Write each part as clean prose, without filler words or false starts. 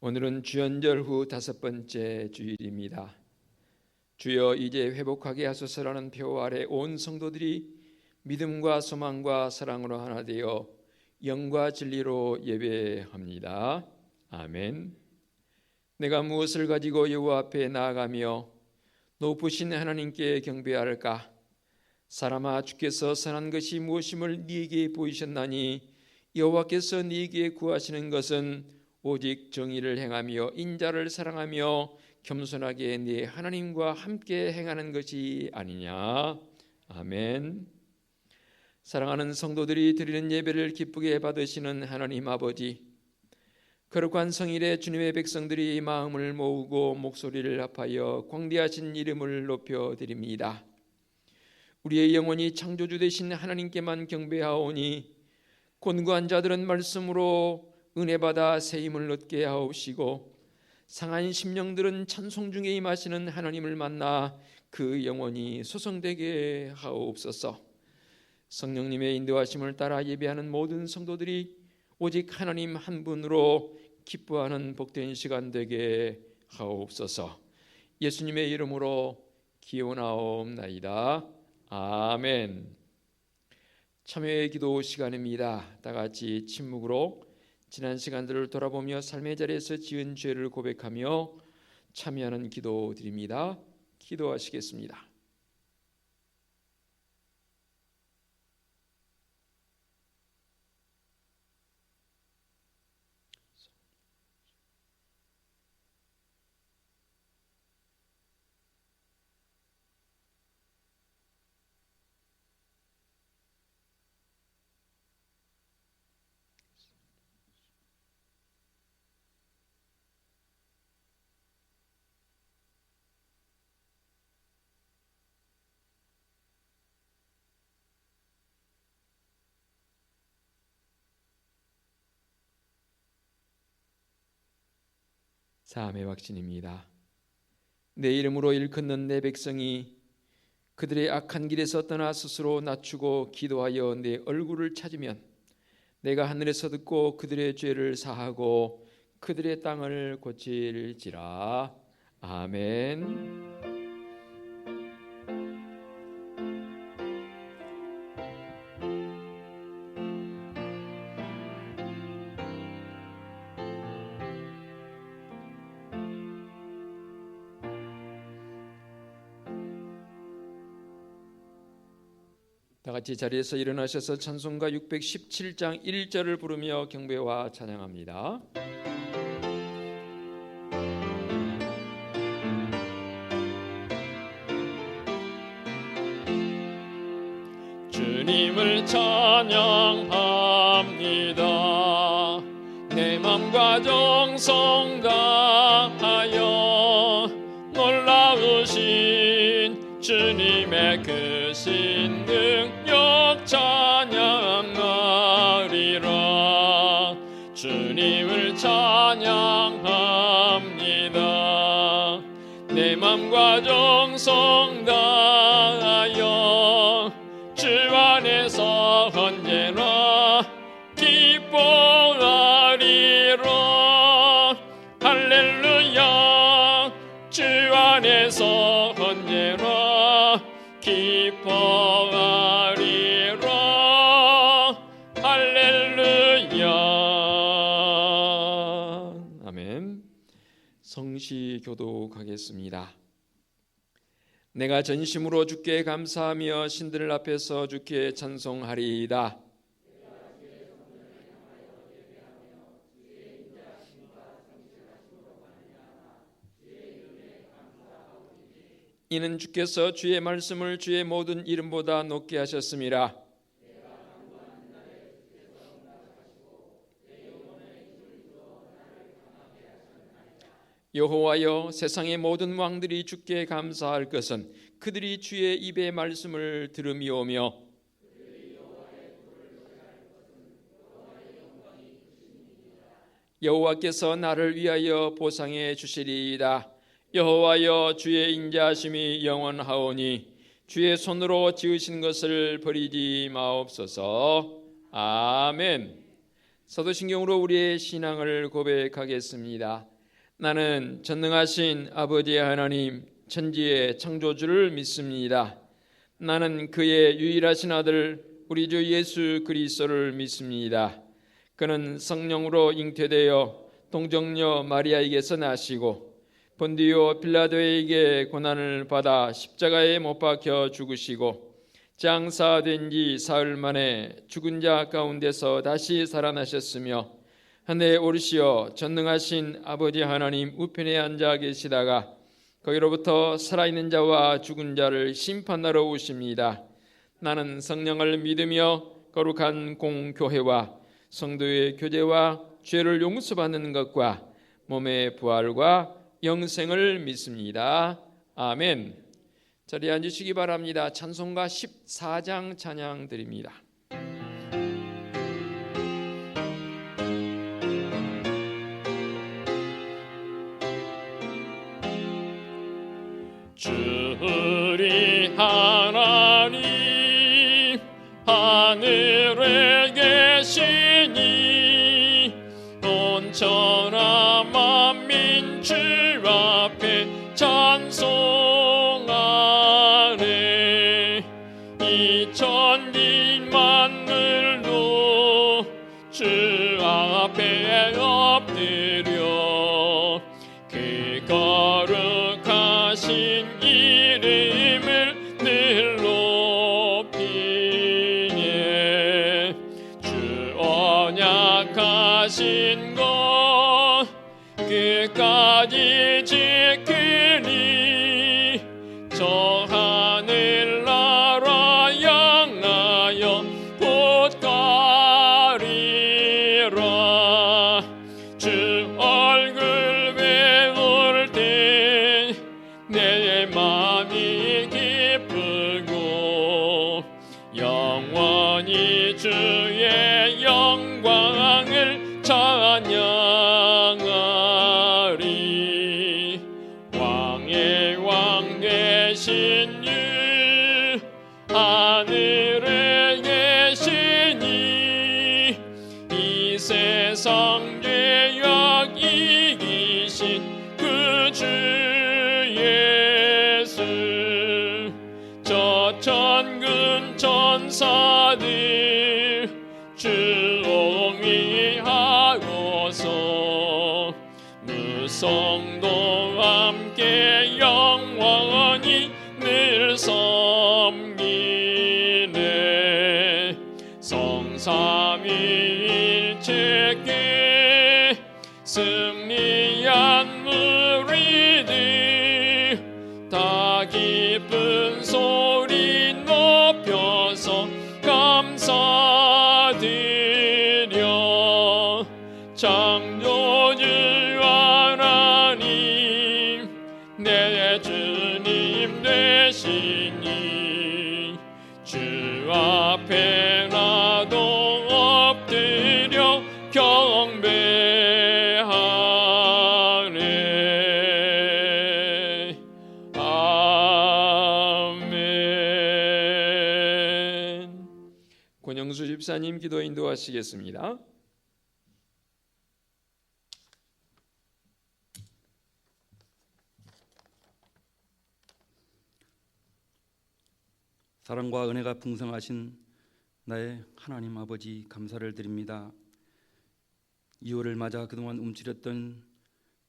오늘은 주연절 후 5번째 주일입니다. 주여 이제 회복하게 하소서라는 표 아래 온 성도들이 믿음과 소망과 사랑으로 하나 되어 영과 진리로 예배합니다. 아멘. 내가 무엇을 가지고 여호와 앞에 나아가며 높으신 하나님께 경배할까? 사람아, 주께서 선한 것이 무엇임을 네게 보이셨나니 여호와께서 네게 구하시는 것은 오직 정의를 행하며 인자를 사랑하며 겸손하게 네 하나님과 함께 행하는 것이 아니냐. 아멘. 사랑하는 성도들이 드리는 예배를 기쁘게 받으시는 하나님 아버지, 거룩한 성일에 주님의 백성들이 마음을 모으고 목소리를 합하여 광대하신 이름을 높여드립니다. 우리의 영혼이 창조주 되신 하나님께만 경배하오니 곤고한 자들은 말씀으로 은혜받아 새힘을 얻게 하옵시고 상한 심령들은 찬송 중에 임하시는 하나님을 만나 그 영혼이 소성되게 하옵소서. 성령님의 인도하심을 따라 예배하는 모든 성도들이 오직 하나님 한 분으로 기뻐하는 복된 시간 되게 하옵소서. 예수님의 이름으로 기원하옵나이다. 아멘. 참여의 기도 시간입니다. 다 같이 침묵으로 지난 시간들을 돌아보며 삶의 자리에서 지은 죄를 고백하며 참여하는 기도 드립니다. 기도하시겠습니다. 사함의 확신입니다. 내 이름으로 일컫는 내 백성이 그들의 악한 길에서 떠나 스스로 낮추고 기도하여 내 얼굴을 찾으면 내가 하늘에서 듣고 그들의 죄를 사하고 그들의 땅을 고칠지라. 아멘. 다 같이 자리에서 일어나셔서 찬송가 617장 1절을 부르며 경배와 찬양합니다. 주님을 찬양합니다. 내 맘과 정성 다하여 놀라우신 주님의 크신 능력 찬양하리라. 주님을 찬양합니다. 내 맘과 정성 다하여 주 안에서 언제나 기뻐하리라. 할렐루야. 주 안에서 언제나 기뻐하리라. 할렐루야. 아멘. 성시 교독하겠습니다. 내가 전심으로 주께 감사하며 신들 앞에서 주께 찬송하리이다. 이는 주께서 주의 말씀을 주의 모든 이름보다 높게 하셨음이라. 여호와여, 세상의 모든 왕들이 주께 감사할 것은 그들이 주의 입의 말씀을 들음이오며 여호와께서 나를 위하여 보상해 주시리이다. 여호와여, 주의 인자하심이 영원하오니 주의 손으로 지으신 것을 버리지 마옵소서. 아멘. 사도신경으로 우리의 신앙을 고백하겠습니다. 나는 전능하신 아버지 하나님 천지의 창조주를 믿습니다. 나는 그의 유일하신 아들 우리 주 예수 그리스도를 믿습니다. 그는 성령으로 잉태되어 동정녀 마리아에게서 나시고 본디오 빌라도에게 고난을 받아 십자가에 못 박혀 죽으시고 장사된 지 사흘 만에 죽은 자 가운데서 다시 살아나셨으며 하늘에 오르시어 전능하신 아버지 하나님 우편에 앉아 계시다가 거기로부터 살아있는 자와 죽은 자를 심판하러 오십니다. 나는 성령을 믿으며 거룩한 공교회와 성도의 교제와 죄를 용서받는 것과 몸의 부활과 영생을 믿습니다. 아멘. 자리에 앉으시기 바랍니다. 찬송가 14장 찬양 드립니다. 주리 하나님 하늘에 계시니 온천하 만민 주 앞에 찬송하네. 이 천지 만물도 주 앞에 엎드려 그 거룩하신 이름을 늘 높이네. 주 언약하신 것 끝까지 지키니 저 하늘나라 향하여 곧 가리라. 주 얼굴 배울 때 내 마음이 기쁘고 영원히 주의 영광을 찬양하리. 왕의 왕 되신 주 하늘에 계시니 이 세상 죄악 이기신 그 주 예수. 저 천군 천사들 주옹이하고서 무성도 함께 영원히 늘 섬기네. 성삼위일체께 승리한 무리들 다 기쁜 소리 높여서 감사드려. 창조주 하나님 내 주님 되시니 주 앞에 나도 엎드려 경배하네. 아멘. 권영수 집사님 기도 인도하시겠습니다. 사랑과 은혜가 풍성하신 나의 하나님 아버지 감사를 드립니다. 2월을 맞아 그동안 움츠렸던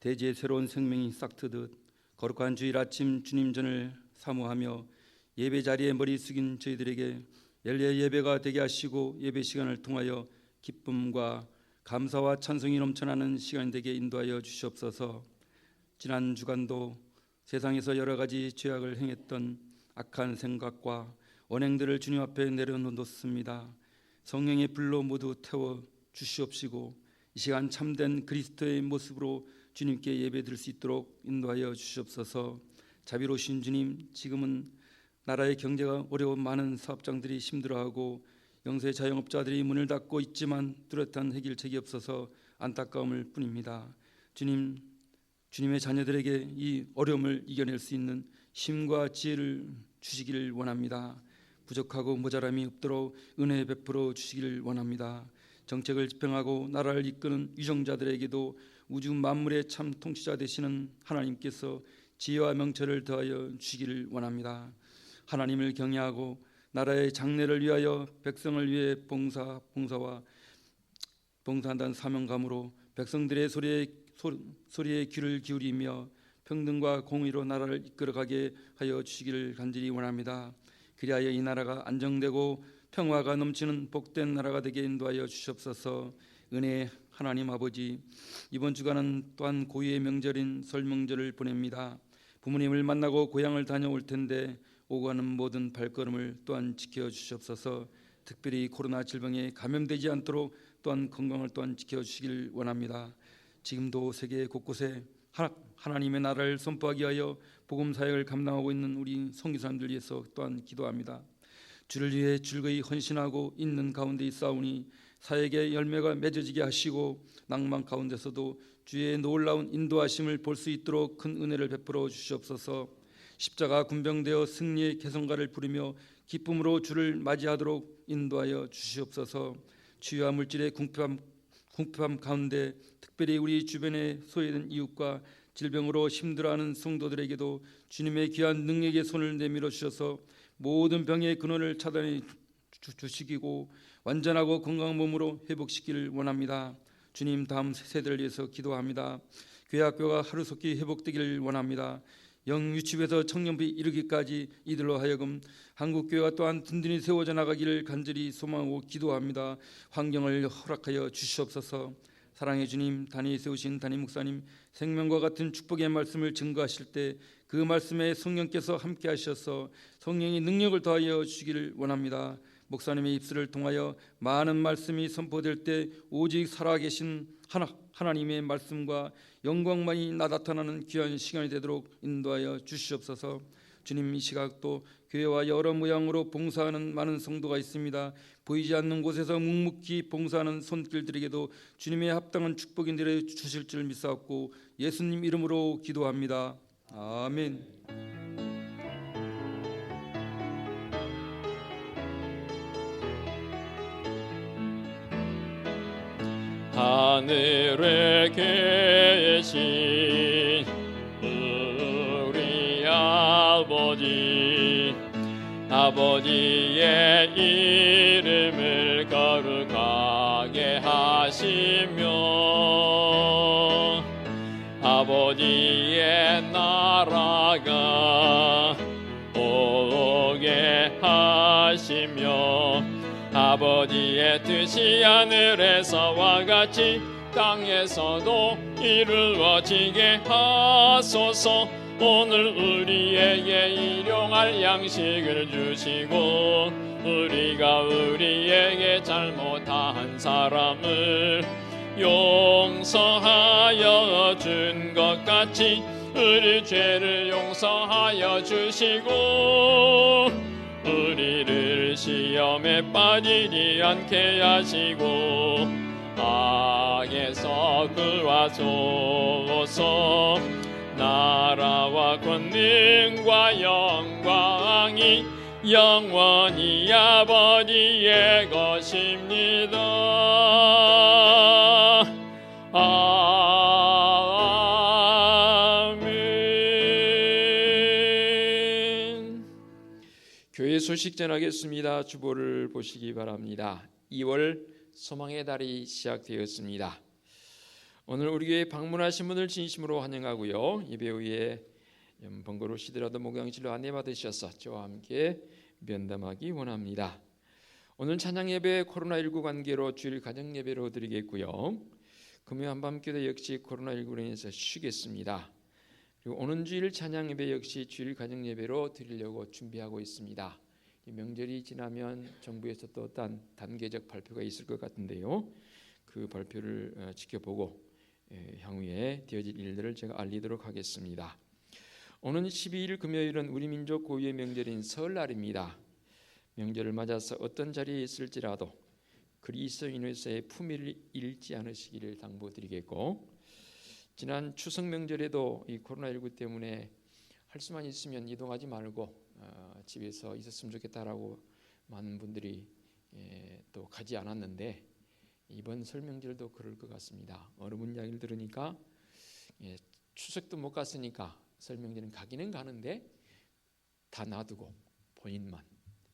대지의 새로운 생명이 싹트듯 거룩한 주일 아침 주님 전을 사모하며 예배 자리에 머리 숙인 저희들에게 엘리의 예배가 되게 하시고 예배 시간을 통하여 기쁨과 감사와 찬송이 넘쳐나는 시간이 되게 인도하여 주시옵소서. 지난 주간도 세상에서 여러 가지 죄악을 행했던 악한 생각과 언행들을 주님 앞에 내려놓습니다. 성령의 불로 모두 태워 주시옵시고 이 시간 참된 그리스도의 모습으로 주님께 예배드릴 수 있도록 인도하여 주시옵소서. 자비로우신 주님, 지금은 나라의 경제가 어려운 많은 사업장들이 힘들어하고 영세 자영업자들이 문을 닫고 있지만 뚜렷한 해결책이 없어서 안타까움을 뿐입니다. 주님, 주님의 자녀들에게 이 어려움을 이겨낼 수 있는 힘과 지혜를 주시기를 원합니다. 부족하고 모자람이 없도록 은혜 베풀어 주시기를 원합니다. 정책을 집행하고 나라를 이끄는 위정자들에게도 우주 만물의 참 통치자 되시는 하나님께서 지혜와 명철을 더하여 주시기를 원합니다. 하나님을 경외하고 나라의 장래를 위하여 백성을 위해 봉사한다는 사명감으로 백성들의 소리에 귀를 기울이며 평등과 공의로 나라를 이끌어가게 하여 주시기를 간절히 원합니다. 그리하여 이 나라가 안정되고 평화가 넘치는 복된 나라가 되게 인도하여 주시옵소서. 은혜의 하나님 아버지, 이번 주간은 또한 고유의 명절인 설 명절을 보냅니다. 부모님을 만나고 고향을 다녀올 텐데 오고 가는 모든 발걸음을 또한 지켜주시옵소서. 특별히 코로나 질병에 감염되지 않도록 또한 건강을 또한 지켜주시길 원합니다. 지금도 세계 곳곳에 하나님의 나라를 선포하기 위하여 복음 사역을 감당하고 있는 우리 선교사님들 위해서 또한 기도합니다. 주를 위해 즐거이 헌신하고 있는 가운데 있사오니 사역의 열매가 맺어지게 하시고 낭만 가운데서도 주의 놀라운 인도하심을 볼 수 있도록 큰 은혜를 베풀어 주시옵소서. 십자가 군병되어 승리의 개성가를 부르며 기쁨으로 주를 맞이하도록 인도하여 주시옵소서. 치유와 물질의 궁핍함 가운데 특별히 우리 주변에 소외된 이웃과 질병으로 힘들어하는 성도들에게도 주님의 귀한 능력의 손을 내밀어 주셔서 모든 병의 근원을 차단해 주시기고 완전하고 건강한 몸으로 회복시키기를 원합니다. 주님, 다음 세대를 위해서 기도합니다. 교회 학교가 하루속히 회복되기를 원합니다. 영유치부에서 청년부에 이르기까지 이들로 하여금 한국교회가 또한 든든히 세워져 나가기를 간절히 소망하고 기도합니다. 환경을 허락하여 주시옵소서. 사랑의 주님, 단위 세우신 담임 목사님 생명과 같은 축복의 말씀을 증거하실 때 그 말씀에 성령께서 함께 하셔서 성령이 능력을 더하여 주시기를 원합니다. 목사님의 입술을 통하여 많은 말씀이 선포될 때 오직 살아계신 하나님의 말씀과 영광만이 나타나는 귀한 시간이 되도록 인도하여 주시옵소서. 주님, 이 시각도 교회와 여러 모양으로 봉사하는 많은 성도가 있습니다. 보이지 않는 곳에서 묵묵히 봉사하는 손길들에게도 주님의 합당한 축복이 내려 주실 줄 믿사옵고 예수님 이름으로 기도합니다. 아멘. 하늘에 계신 우리 아버지의 이름을 거룩하게 하시며 아버지의 나라가 오게 하시며 아버지의 뜻이 하늘에서와 같이 땅에서도 이루어지게 하소서. 오늘 우리에게 일용할 양식을 주시고 우리가 우리에게 잘못한 사람을 용서하여 준 것 같이 우리 죄를 용서하여 주시고 우리를 시험에 빠지지 않게 하시고 악에서 구하소서. 나라와 권능과 영광이 영원히 아버지의 것입니다. 아멘. 교회 소식 전하겠습니다. 주보를 보시기 바랍니다. 2월 소망의 달이 시작되었습니다. 오늘 우리 교회에 방문하신 분을 진심으로 환영하고요. 예배 후에 번거로우시더라도 목양실로 안내받으셔서 저와 함께 면담하기 원합니다. 오늘 찬양 예배 코로나19 관계로 주일 가정 예배로 드리겠고요. 금요 한밤기도 역시 코로나19로 인해서 쉬겠습니다. 그리고 오는 주일 찬양 예배 역시 주일 가정 예배로 드리려고 준비하고 있습니다. 이 명절이 지나면 정부에서 또 어떤 단계적 발표가 있을 것 같은데요. 그 발표를 지켜보고 향후에 되어질 일들을 제가 알리도록 하겠습니다. 오는 12일 금요일은 우리 민족 고유의 명절인 설날입니다. 명절을 맞아서 어떤 자리에 있을지라도 그리스도인으로서의 품위를 잃지 않으시기를 당부드리겠고, 지난 추석 명절에도 이 코로나19 때문에 할 수만 있으면 이동하지 말고 집에서 있었으면 좋겠다라고 많은 분들이 또 가지 않았는데 이번 설 명절도 그럴 것 같습니다. 어른 이야기를 들으니까 추석도 못 갔으니까 설 명절은 가기는 가는데 다 놔두고 본인만,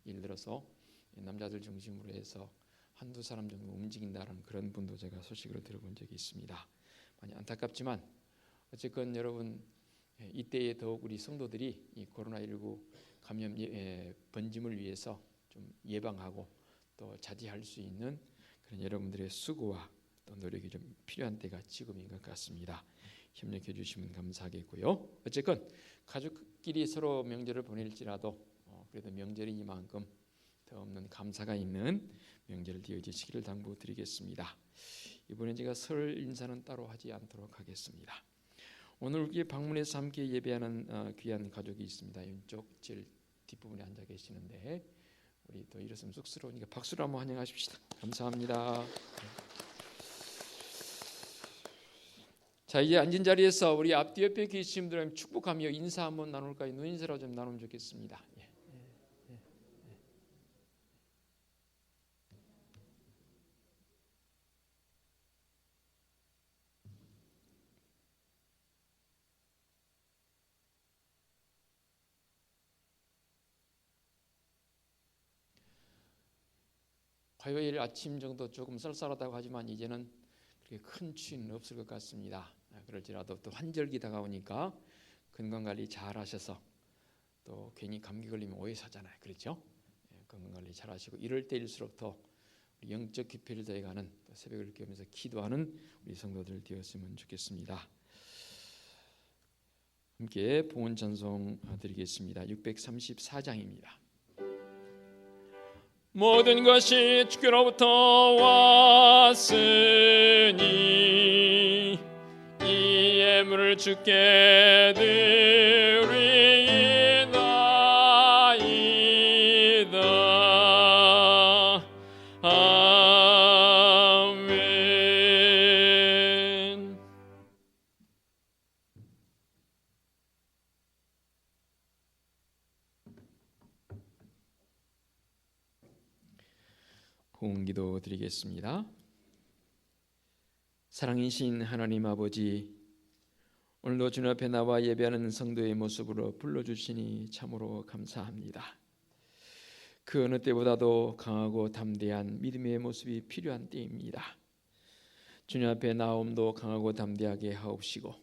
예를 들어서 남자들 중심으로 해서 한두 사람 정도 움직인다는 그런 분도 제가 소식으로 들어본 적이 있습니다. 많이 안타깝지만 어쨌건 여러분, 이때에 더욱 우리 성도들이 이 코로나19 감염 번짐을 위해서 좀 예방하고 또 자제할 수 있는 그런 여러분들의 수고와 또 노력이 좀 필요한 때가 지금인 것 같습니다. 협력해 주시면 감사하겠고요. 어쨌건 가족끼리 서로 명절을 보낼지라도 그래도 명절이니만큼 더 없는 감사가 있는 명절을 되어주시기를 당부드리겠습니다. 이번에 제가 설 인사는 따로 하지 않도록 하겠습니다. 오늘 우리 방문해서 함께 예배하는 귀한 가족이 있습니다. 왼쪽 제일 뒷부분에 앉아 계시는데 우리 또 이랬으면 쑥스러우니까 박수로 한번 환영하십시다. 감사합니다. 자, 이제 앉은 자리에서 우리 앞뒤 옆에 계신 분들은 축복하며 인사 한번 나눌까요? 눈인사로 좀 나누면 좋겠습니다. 화요일 아침 정도 조금 쌀쌀하다고 하지만 이제는 그렇게 큰 추위는 없을 것 같습니다. 그럴지라도 또 환절기 다가오니까 건강관리 잘 하셔서 또 괜히 감기 걸리면 오해 사잖아요. 그렇죠? 건강관리 잘 하시고 이럴 때일수록 더 영적 기표를 더해가는 새벽을 깨우면서 기도하는 우리 성도들 되었으면 좋겠습니다. 함께 봉헌 찬송 드리겠습니다. 634장입니다. 모든 것이 주께로부터 왔으니 이 예물을 주께 드리나이다. 아멘. 봉헌기도 드리겠습니다. 사랑이신 하나님 아버지, 오늘도 주님 앞에 나와 예배하는 성도의 모습으로 불러주시니 참으로 감사합니다. 그 어느 때보다도 강하고 담대한 믿음의 모습이 필요한 때입니다. 주님 앞에 나옴도 강하고 담대하게 하옵시고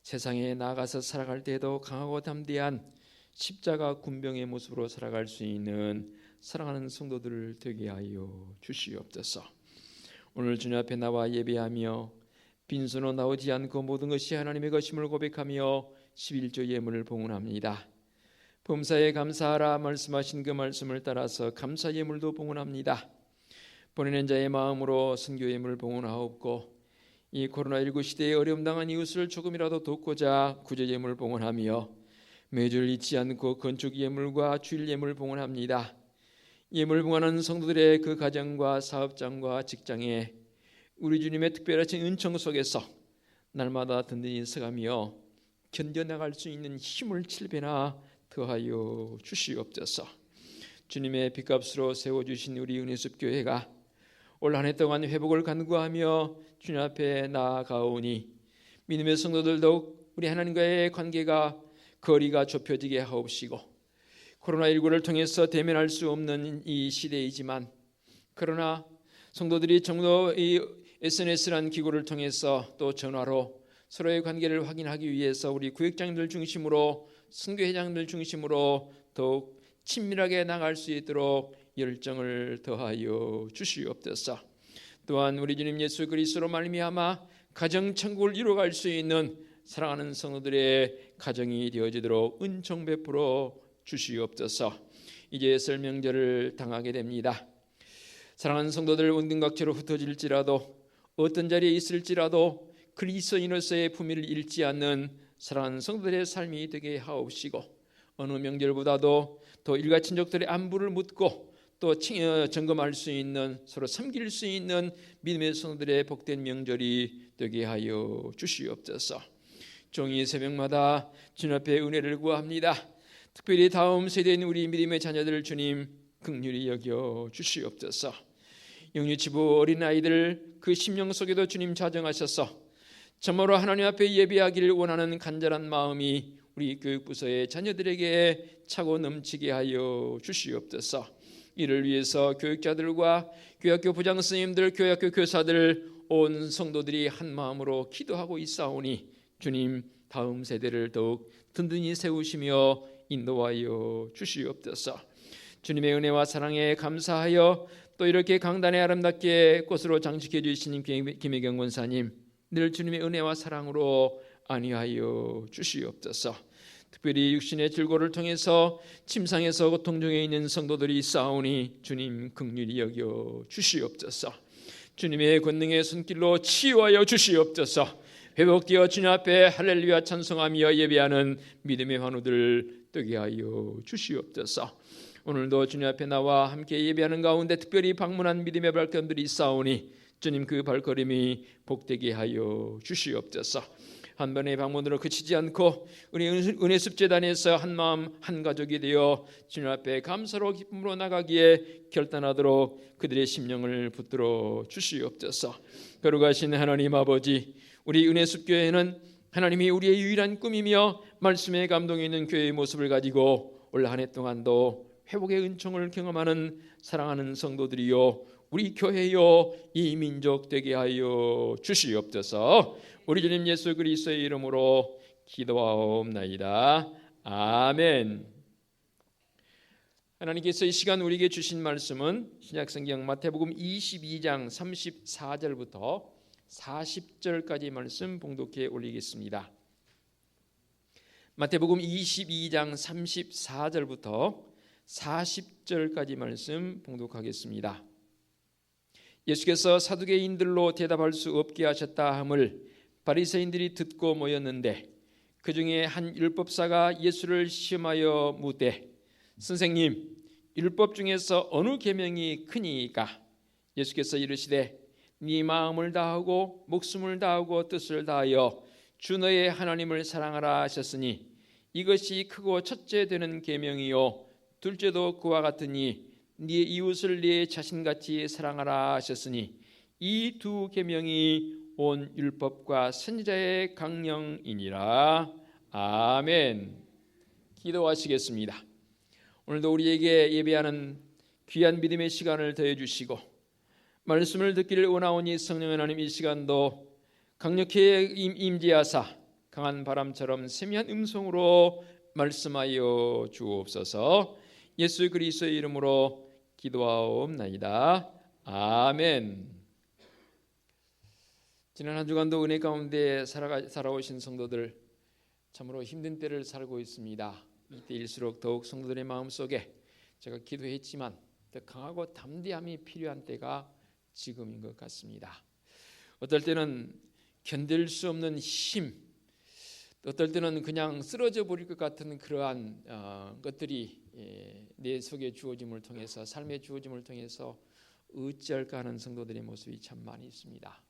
세상에 나가서 살아갈 때도 강하고 담대한 십자가 군병의 모습으로 살아갈 수 있는 사랑하는 성도들을 되게 하여 주시옵소서. 오늘 주님 앞에 나와 예배하며 빈손으로 나오지 않고 모든 것이 하나님의 것임을 고백하며 11조 예물을 봉헌합니다. 범사에 감사하라 말씀하신 그 말씀을 따라서 감사 예물도 봉헌합니다. 보내는 자의 마음으로 선교 예물을 봉헌하옵고 이 코로나19 시대에 어려움 당한 이웃을 조금이라도 돕고자 구제 예물을 봉헌하며 매주를 잊지 않고 건축 예물과 주일 예물을 봉헌합니다. 예물 봉헌하는 성도들의 그 가정과 사업장과 직장에 우리 주님의 특별하신 은총 속에서 날마다 든든히 서가며 견뎌나갈 수 있는 힘을 7배나 더하여 주시옵소서. 주님의 빚값으로 세워주신 우리 은혜숲 교회가 올 한 해 동안 회복을 간구하며 주님 앞에 나아가오니 믿음의 성도들 더욱 우리 하나님과의 관계가 거리가 좁혀지게 하옵시고 코로나19를 통해서 대면할 수 없는 이 시대이지만 그러나 성도들이 정도 이 SNS라는 기구를 통해서 또 전화로 서로의 관계를 확인하기 위해서 우리 구역장들 중심으로 선교회장들 중심으로 더욱 친밀하게 나갈 수 있도록 열정을 더하여 주시옵소서. 또한 우리 주님 예수 그리스도로 말미암아 가정 천국을 이루어갈 수 있는 사랑하는 성도들의 가정이 되어지도록 은총 베풀어 주시옵소서. 이제 설 명절을 당하게 됩니다. 사랑하는 성도들 원근각처로 흩어질지라도 어떤 자리에 있을지라도 그리스도인으로서의 품위를 잃지 않는 사랑하는 성도들의 삶이 되게 하옵시고 어느 명절보다도 더 일가 친족들의 안부를 묻고 또 점검할 수 있는 서로 섬길 수 있는 믿음의 성도들의 복된 명절이 되게 하여 주시옵소서. 종이 새벽마다 주님 앞에 은혜를 구합니다. 특별히 다음 세대인 우리 믿음의 자녀들을 주님 긍휼히 여겨 주시옵소서. 영유치부 어린아이들 그 심령 속에도 주님 자정하셔서 참으로 하나님 앞에 예배하기를 원하는 간절한 마음이 우리 교육부서의 자녀들에게 차고 넘치게 하여 주시옵소서. 이를 위해서 교육자들과 교학교 부장 선생님들, 교학교 교사들, 온 성도들이 한 마음으로 기도하고 있사오니 주님 다음 세대를 더욱 든든히 세우시며 인도하여 주시옵소서. 주님의 은혜와 사랑에 감사하여 또 이렇게 강단에 아름답게 꽃으로 장식해 주시는 김혜경 권사님, 늘 주님의 은혜와 사랑으로 안위하여 주시옵소서. 특별히 육신의 질고를 통해서 침상에서 고통 중에 있는 성도들이 있사오니 주님 긍휼히 여겨 주시옵소서. 주님의 권능의 손길로 치유하여 주시옵소서. 회복되어 주님 앞에 할렐루야 찬송하며 예배하는 믿음의 환우들 되게 하여 주시옵소서. 오늘도 주님 앞에 나와 함께 예배하는 가운데 특별히 방문한 믿음의 발걸음들이 있사오니 주님 그 발걸음이 복되게 하여 주시옵소서. 한 번의 방문으로 그치지 않고 우리 은혜습재단에서 한 마음 한 가족이 되어 주님 앞에 감사로 기쁨으로 나가기에 결단하도록 그들의 심령을 붙들어 주시옵소서. 거룩하신 하나님 아버지, 우리 은혜습교회는 하나님이 우리의 유일한 꿈이며 말씀에 감동이 있는 교회의 모습을 가지고 올 한 해 동안도 회복의 은총을 경험하는 사랑하는 성도들이요 우리 교회요 이 민족 되게 하여 주시옵소서. 우리 주님 예수 그리스도의 이름으로 기도하옵나이다. 아멘. 하나님께서 이 시간 우리에게 주신 말씀은 신약성경 마태복음 22장 34절부터 40절까지 말씀 봉독해 올리겠습니다. 마태복음 22장 34절부터 40절까지 말씀 봉독하겠습니다. 예수께서 사두개인들로 대답할 수 없게 하셨다 함을 바리새인들이 듣고 모였는데 그 중에 한 율법사가 예수를 시험하여 묻되 선생님, 율법 중에서 어느 계명이 크니이까? 예수께서 이르시되 네 마음을 다하고 목숨을 다하고 뜻을 다하여 주 너의 하나님을 사랑하라 하셨으니 이것이 크고 첫째 되는 계명이요 둘째도 그와 같으니 네 이웃을 네 자신같이 사랑하라 하셨으니 이 두 계명이 온 율법과 선지자의 강령이니라. 아멘. 기도하시겠습니다. 오늘도 우리에게 예배하는 귀한 믿음의 시간을 더해 주시고 말씀을 듣기를 원하오니 성령 하나님 이 시간도 강력히 임재하사 강한 바람처럼 세미한 음성으로 말씀하여 주옵소서. 예수 그리스도의 이름으로 기도하옵나이다. 아멘. 지난 한 주간도 은혜 가운데 살아오신 성도들 참으로 힘든 때를 살고 있습니다. 이때일수록 더욱 성도들의 마음속에 제가 기도했지만 더 강하고 담대함이 필요한 때가 지금인 것 같습니다. 어떨 때는 견딜 수 없는 힘, 어떨 때는 그냥 쓰러져 버릴 것 같은 그러한 것들이 내 속에 주어짐을 통해서 삶의 주어짐을 통해서 어찌할까 하는 성도들의 모습이 참 많이 있습니다.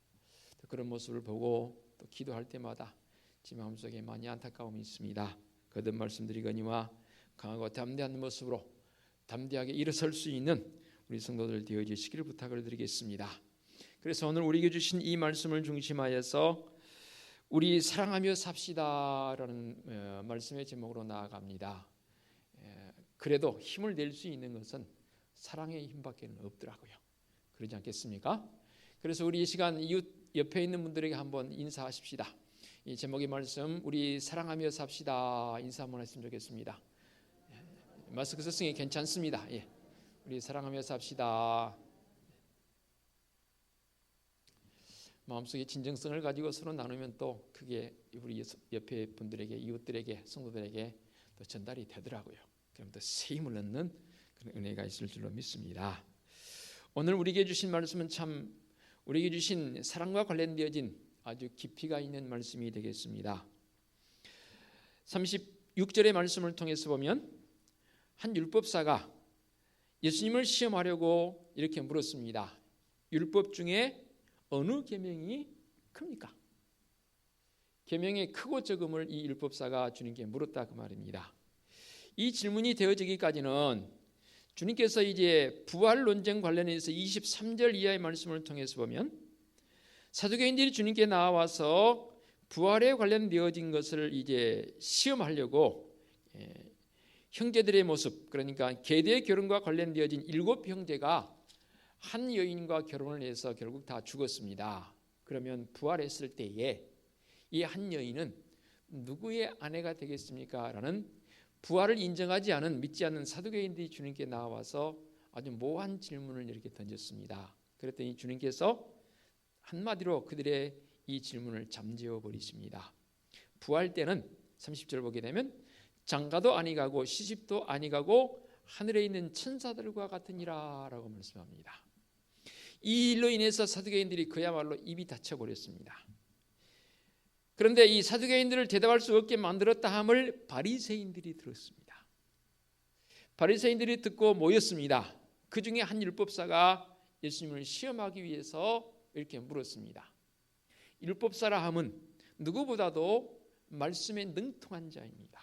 그런 모습을 보고 또 기도할 때마다 제 마음속에 많이 안타까움이 있습니다. 거듭 말씀드리거니와 강하고 담대한 모습으로 담대하게 일어설 수 있는 우리 성도들 되어주시기를 부탁을 드리겠습니다. 그래서 오늘 우리에게 주신 이 말씀을 중심하여서 우리 사랑하며 삽시다라는 말씀의 제목으로 나아갑니다. 그래도 힘을 낼 수 있는 것은 사랑의 힘밖에 없더라고요. 그러지 않겠습니까? 그래서 우리 이 시간 이웃 옆에 있는 분들에게 한번 인사하십시다. 이 제목의 말씀 우리 사랑하며 삽시다 인사 한번 했으면 좋겠습니다. 마스크 쓰기 괜찮습니다. 예. 우리 사랑하며 삽시다. 마음속에 진정성을 가지고 서로 나누면 또 그게 우리 옆에 분들에게 이웃들에게 성도들에게 또 전달이 되더라고요. 그럼 또 새 힘을 얻는 그런 은혜가 있을 줄로 믿습니다. 오늘 우리에게 주신 말씀은 참 우리에게 주신 사랑과 관련되어진 아주 깊이가 있는 말씀이 되겠습니다. 36절의 말씀을 통해서 보면 한 율법사가 예수님을 시험하려고 이렇게 물었습니다. 율법 중에 어느 계명이 큽니까? 계명의 크고 적음을 이 율법사가 주님께 물었다 그 말입니다. 이 질문이 되어지기까지는 주님께서 이제 부활 논쟁 관련해서 23절 이하의 말씀을 통해서 보면 사두개인들이 주님께 나와서 부활에 관련되어진 것을 이제 시험하려고 형제들의 모습, 그러니까 계대 결혼과 관련되어진 7 형제가 한 여인과 결혼을 해서 결국 다 죽었습니다. 그러면 부활했을 때에 이 한 여인은 누구의 아내가 되겠습니까? 라는 부활을 인정하지 않은, 믿지 않는 사두개인들이 주님께 나와서 아주 모호한 질문을 이렇게 던졌습니다. 그랬더니 주님께서 한마디로 그들의 이 질문을 잠재워 버리십니다. 부활 때는 30절 보게 되면 장가도 아니 가고 시집도 아니 가고 하늘에 있는 천사들과 같으니라 라고 말씀합니다. 이 일로 인해서 사두개인들이 그야말로 입이 닫혀버렸습니다. 그런데 이 사두개인들을 대답할 수 없게 만들었다 함을 바리새인들이 들었습니다. 바리새인들이 듣고 모였습니다. 그 중에 한 율법사가 예수님을 시험하기 위해서 이렇게 물었습니다. 율법사라 함은 누구보다도 말씀에 능통한 자입니다.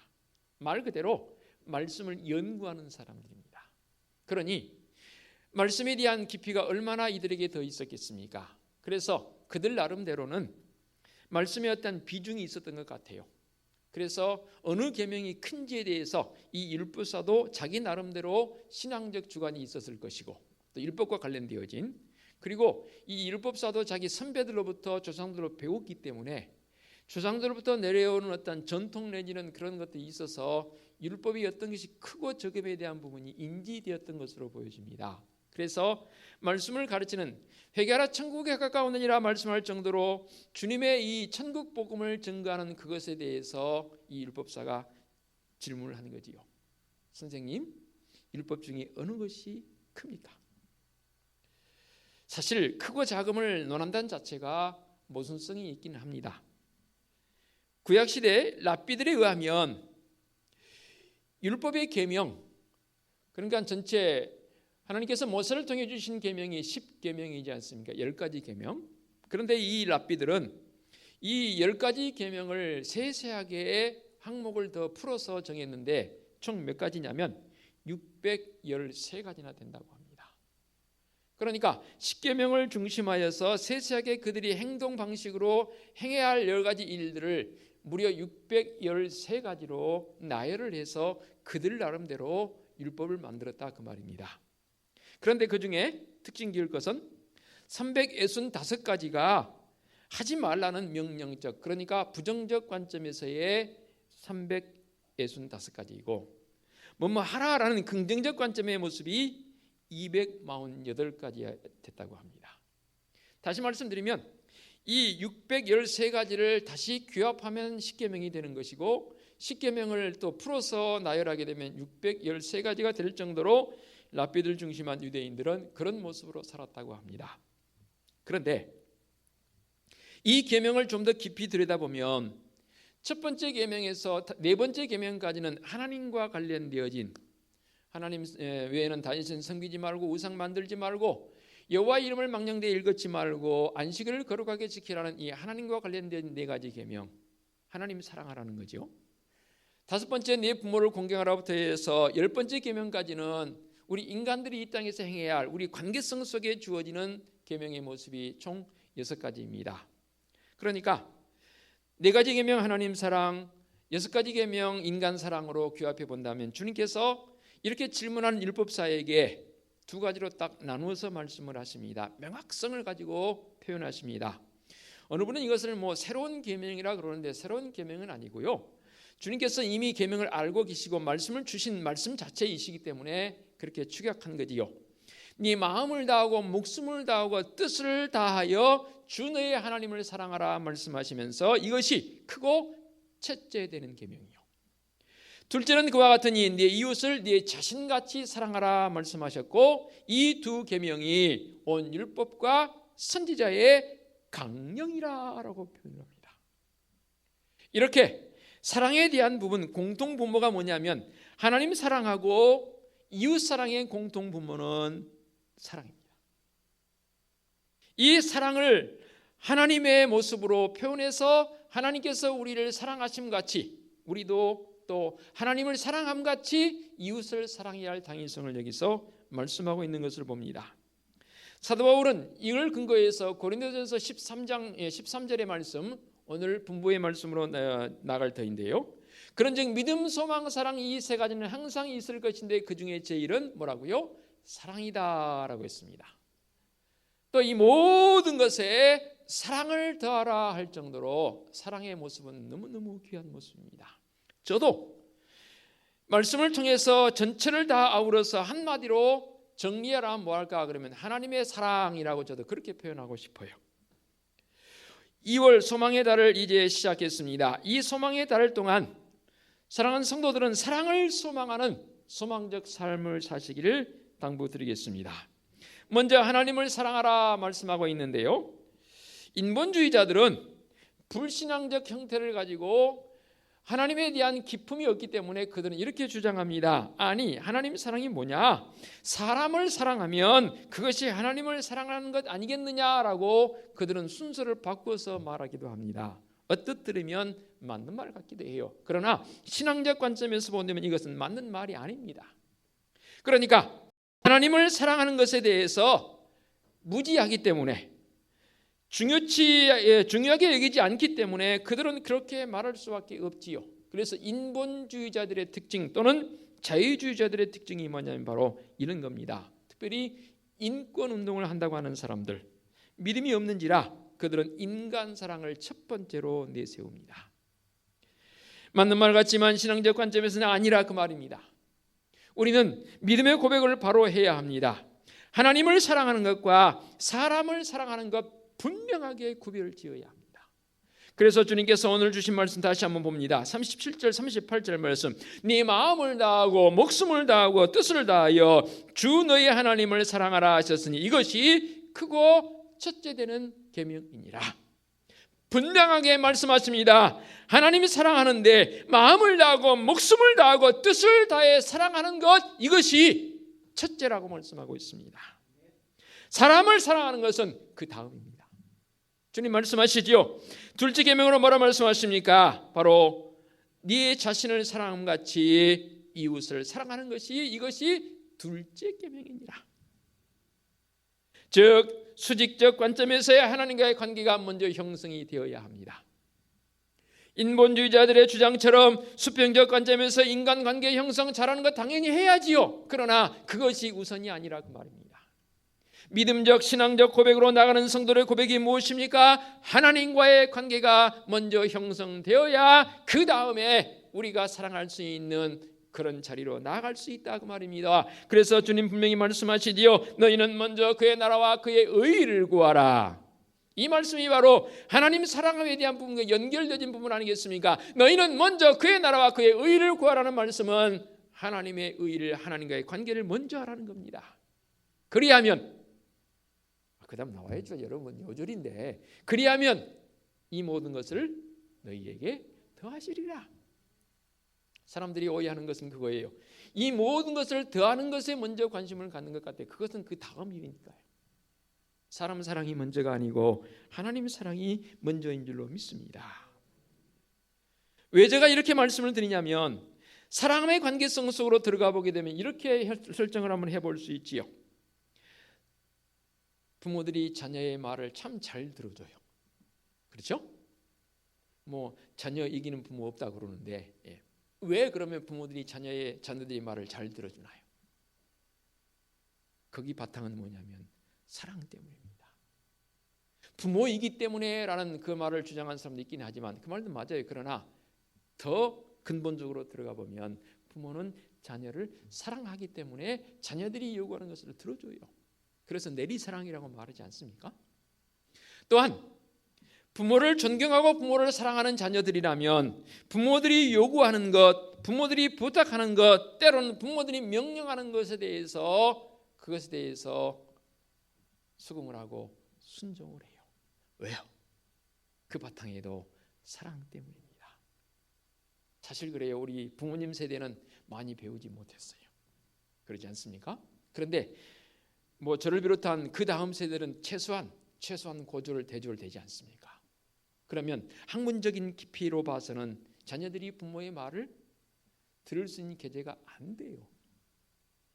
말 그대로 말씀을 연구하는 사람들입니다. 그러니 말씀에 대한 깊이가 얼마나 이들에게 더 있었겠습니까? 그래서 그들 나름대로는 말씀에 어떤 비중이 있었던 것 같아요. 그래서 어느 계명이 큰지에 대해서 이 율법사도 자기 나름대로 신앙적 주관이 있었을 것이고, 또 율법과 관련되어진, 그리고 이 율법사도 자기 선배들로부터 조상들로 배웠기 때문에 조상들로부터 내려오는 어떤 전통 내지는 그런 것들이 있어서 율법이 어떤 것이 크고 적음에 대한 부분이 인지되었던 것으로 보여집니다. 그래서 말씀을 가르치는 회개하라 천국에 가까우느니라 말씀할 정도로 주님의 이 천국 복음을 증거하는 그것에 대해서 이 율법사가 질문을 하는 거지요. 선생님, 율법 중에 어느 것이 큽니까? 사실 크고 작음을 논한다는 자체가 모순성이 있기는 합니다. 구약시대 랍비들에 의하면 율법의 계명, 그러니까 전체 하나님께서 모세를 통해 주신 계명이 10계명이지 않습니까? 10가지 계명. 그런데 이 랍비들은 이 10가지 계명을 세세하게 항목을 더 풀어서 정했는데 총 몇 가지냐면 613가지나 된다고 합니다. 그러니까 10계명을 중심하여서 세세하게 그들이 행동 방식으로 행해야 할 10가지 일들을 무려 613가지로 나열을 해서 그들 나름대로 율법을 만들었다 그 말입니다. 그런데 그 중에 특징 기울 것은 365가지가 하지 말라는 명령적, 그러니까 부정적 관점에서의 365가지이고 뭐뭐 하라라는 긍정적 관점의 모습이 248가지가 됐다고 합니다. 다시 말씀드리면 이 613가지를 다시 규합하면 10계명이 되는 것이고 10계명을 또 풀어서 나열하게 되면 613가지가 될 정도로 랍비들 중심한 유대인들은 그런 모습으로 살았다고 합니다. 그런데 이 계명을 좀 더 깊이 들여다보면 첫 번째 계명에서 네 번째 계명까지는 하나님과 관련되어진, 하나님 외에는 다윗은 섬기지 말고 우상 만들지 말고 여호와 이름을 망령되이 읽었지 말고 안식일을 거룩하게 지키라는 이 하나님과 관련된 4가지 계명, 하나님 사랑하라는 거죠. 5번째 내 부모를 공경하라부터 해서 10번째 계명까지는 우리 인간들이 이 땅에서 행해야 할 우리 관계성 속에 주어지는 계명의 모습이 총 6가지입니다. 그러니까 4가지 계명 하나님 사랑, 6가지 계명 인간 사랑으로 규합해 본다면 주님께서 이렇게 질문하는 율법사에게 2가지로 딱 나누어서 말씀을 하십니다. 명확성을 가지고 표현하십니다. 어느 분은 이것을 새로운 계명이라 그러는데 새로운 계명은 아니고요. 주님께서 이미 계명을 알고 계시고 말씀을 주신 말씀 자체이시기 때문에 그렇게 축약한 거지요. 네 마음을 다하고 목숨을 다하고 뜻을 다하여 주 너의 하나님을 사랑하라 말씀하시면서 이것이 크고 첫째 되는 계명이요. 둘째는 그와 같으니 네 이웃을 네 자신같이 사랑하라 말씀하셨고 이 2 계명이 온 율법과 선지자의 강령이라고 표현합니다. 이렇게 사랑에 대한 부분, 공통 분모가 뭐냐면 하나님 사랑하고 이웃 사랑의 공통 분모는 사랑입니다. 이 사랑을 하나님의 모습으로 표현해서 하나님께서 우리를 사랑하심 같이 우리도 또 하나님을 사랑함 같이 이웃을 사랑해야 할 당위성을 여기서 말씀하고 있는 것을 봅니다. 사도 바울은 이걸 근거해서 고린도전서 13장 13절의 말씀, 오늘 분부의 말씀으로 나갈 터인데요. 그런즉 믿음, 소망, 사랑 이 세 가지는 항상 있을 것인데 그 중에 제일은 뭐라고요? 사랑이다라고 했습니다. 또 이 모든 것에 사랑을 더하라 할 정도로 사랑의 모습은 너무너무 귀한 모습입니다. 저도 말씀을 통해서 전체를 다 아우러서 한마디로 정리하라 뭐 할까 그러면 하나님의 사랑이라고 저도 그렇게 표현하고 싶어요. 2월 소망의 달을 이제 시작했습니다. 이 소망의 달을 동안 사랑하는 성도들은 사랑을 소망하는 소망적 삶을 사시기를 당부드리겠습니다. 먼저 하나님을 사랑하라 말씀하고 있는데요. 인본주의자들은 불신앙적 형태를 가지고 하나님에 대한 기품이 없기 때문에 그들은 이렇게 주장합니다. 아니, 하나님 사랑이 뭐냐? 사람을 사랑하면 그것이 하나님을 사랑하는 것 아니겠느냐라고 그들은 순서를 바꿔서 말하기도 합니다. 어뜻 들으면 맞는 말 같기도 해요. 그러나 신앙적 관점에서 본다면 이것은 맞는 말이 아닙니다. 그러니까 하나님을 사랑하는 것에 대해서 무지하기 때문에 중요하게 여기지 않기 때문에 그들은 그렇게 말할 수밖에 없지요. 그래서 인본주의자들의 특징 또는 자유주의자들의 특징이 뭐냐면 바로 이런 겁니다. 특별히 인권운동을 한다고 하는 사람들, 믿음이 없는지라 그들은 인간 사랑을 첫 번째로 내세웁니다. 맞는 말 같지만 신앙적 관점에서는 아니라 그 말입니다. 우리는 믿음의 고백을 바로 해야 합니다. 하나님을 사랑하는 것과 사람을 사랑하는 것 분명하게 구별을 지어야 합니다. 그래서 주님께서 오늘 주신 말씀 다시 한번 봅니다. 37절 38절 말씀, 네 마음을 다하고 목숨을 다하고 뜻을 다하여 주 너희 하나님을 사랑하라 하셨으니 이것이 크고 첫째 되는 계명이니라. 분명하게 말씀하십니다. 하나님이 사랑하는데 마음을 다하고 목숨을 다하고 뜻을 다해 사랑하는 것, 이것이 첫째라고 말씀하고 있습니다. 사람을 사랑하는 것은 그 다음입니다. 주님 말씀하시지요. 둘째 계명으로 뭐라 말씀하십니까? 바로 네 자신을 사랑함 같이 이웃을 사랑하는 것이, 이것이 둘째 계명이니라. 즉 수직적 관점에서의 하나님과의 관계가 먼저 형성이 되어야 합니다. 인본주의자들의 주장처럼 수평적 관점에서 인간관계 형성 잘하는 것 당연히 해야지요. 그러나 그것이 우선이 아니라 그 말입니다. 믿음적 신앙적 고백으로 나가는 성도의 고백이 무엇입니까? 하나님과의 관계가 먼저 형성되어야 그 다음에 우리가 사랑할 수 있는 그런 자리로 나아갈 수 있다 그 말입니다. 그래서 주님 분명히 말씀하시지요. 너희는 먼저 그의 나라와 그의 의를 구하라. 이 말씀이 바로 하나님 사랑함에 대한 부분과 연결되어진 부분 아니겠습니까? 너희는 먼저 그의 나라와 그의 의를 구하라는 말씀은 하나님의 의를, 하나님과의 관계를 먼저 하라는 겁니다. 그리하면, 그 다음 나와야죠. 여러분 요절인데, 그리하면 이 모든 것을 너희에게 더하시리라. 사람들이 오해하는 것은 그거예요. 이 모든 것을 더하는 것에 먼저 관심을 갖는 것 같아요. 그것은 그 다음 일이니까요. 사람 사랑이 먼저가 아니고 하나님 사랑이 먼저인 줄로 믿습니다. 왜 제가 이렇게 말씀을 드리냐면, 사랑의 관계성 속으로 들어가 보게 되면 이렇게 설정을 한번 해볼 수 있지요. 부모들이 자녀의 말을 참 잘 들어줘요. 그렇죠? 뭐 자녀 이기는 부모 없다 그러는데, 왜 그러면 부모들이 자녀들의 말을 잘 들어주나요? 거기 바탕은 뭐냐면 사랑 때문입니다. 부모이기 때문에라는 그 말을 주장하는 사람도 있긴 하지만 그 말도 맞아요. 그러나 더 근본적으로 들어가 보면 부모는 자녀를 사랑하기 때문에 자녀들이 요구하는 것을 들어줘요. 그래서 내리사랑이라고 말하지 않습니까? 또한 부모를 존경하고 부모를 사랑하는 자녀들이라면 부모들이 요구하는 것, 부모들이 부탁하는 것, 때로는 부모들이 명령하는 것에 대해서, 그것에 대해서 수긍을 하고 순종을 해요. 왜요? 그 바탕에도 사랑 때문입니다. 사실 그래요. 우리 부모님 세대는 많이 배우지 못했어요. 그러지 않습니까? 그런데 뭐 저를 비롯한 그 다음 세대는 최소한 고졸 대졸 되지 않습니까? 그러면 학문적인 깊이로 봐서는 자녀들이 부모의 말을 들을 수 있는 계제가 안 돼요.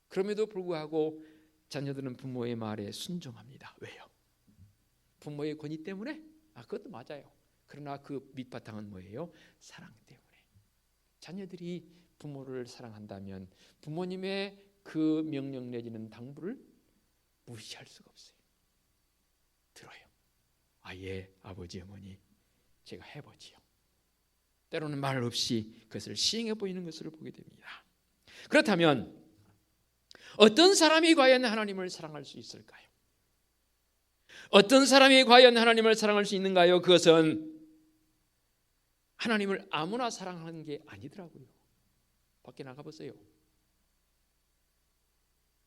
그럼에도 불구하고 자녀들은 부모의 말에 순종합니다. 왜요? 부모의 권위 때문에? 그것도 맞아요. 그러나 그 밑바탕은 뭐예요? 사랑 때문에. 자녀들이 부모를 사랑한다면 부모님의 그 명령 내지는 당부를 무시할 수가 없어요. 들어요. 예, 아버지 어머니 제가 해보지요. 때로는 말 없이 그것을 시행해 보이는 것을 보게 됩니다. 그렇다면 어떤 사람이 과연 하나님을 사랑할 수 있을까요? 어떤 사람이 과연 하나님을 사랑할 수 있는가요? 그것은 하나님을 아무나 사랑하는 게 아니더라고요. 밖에 나가보세요.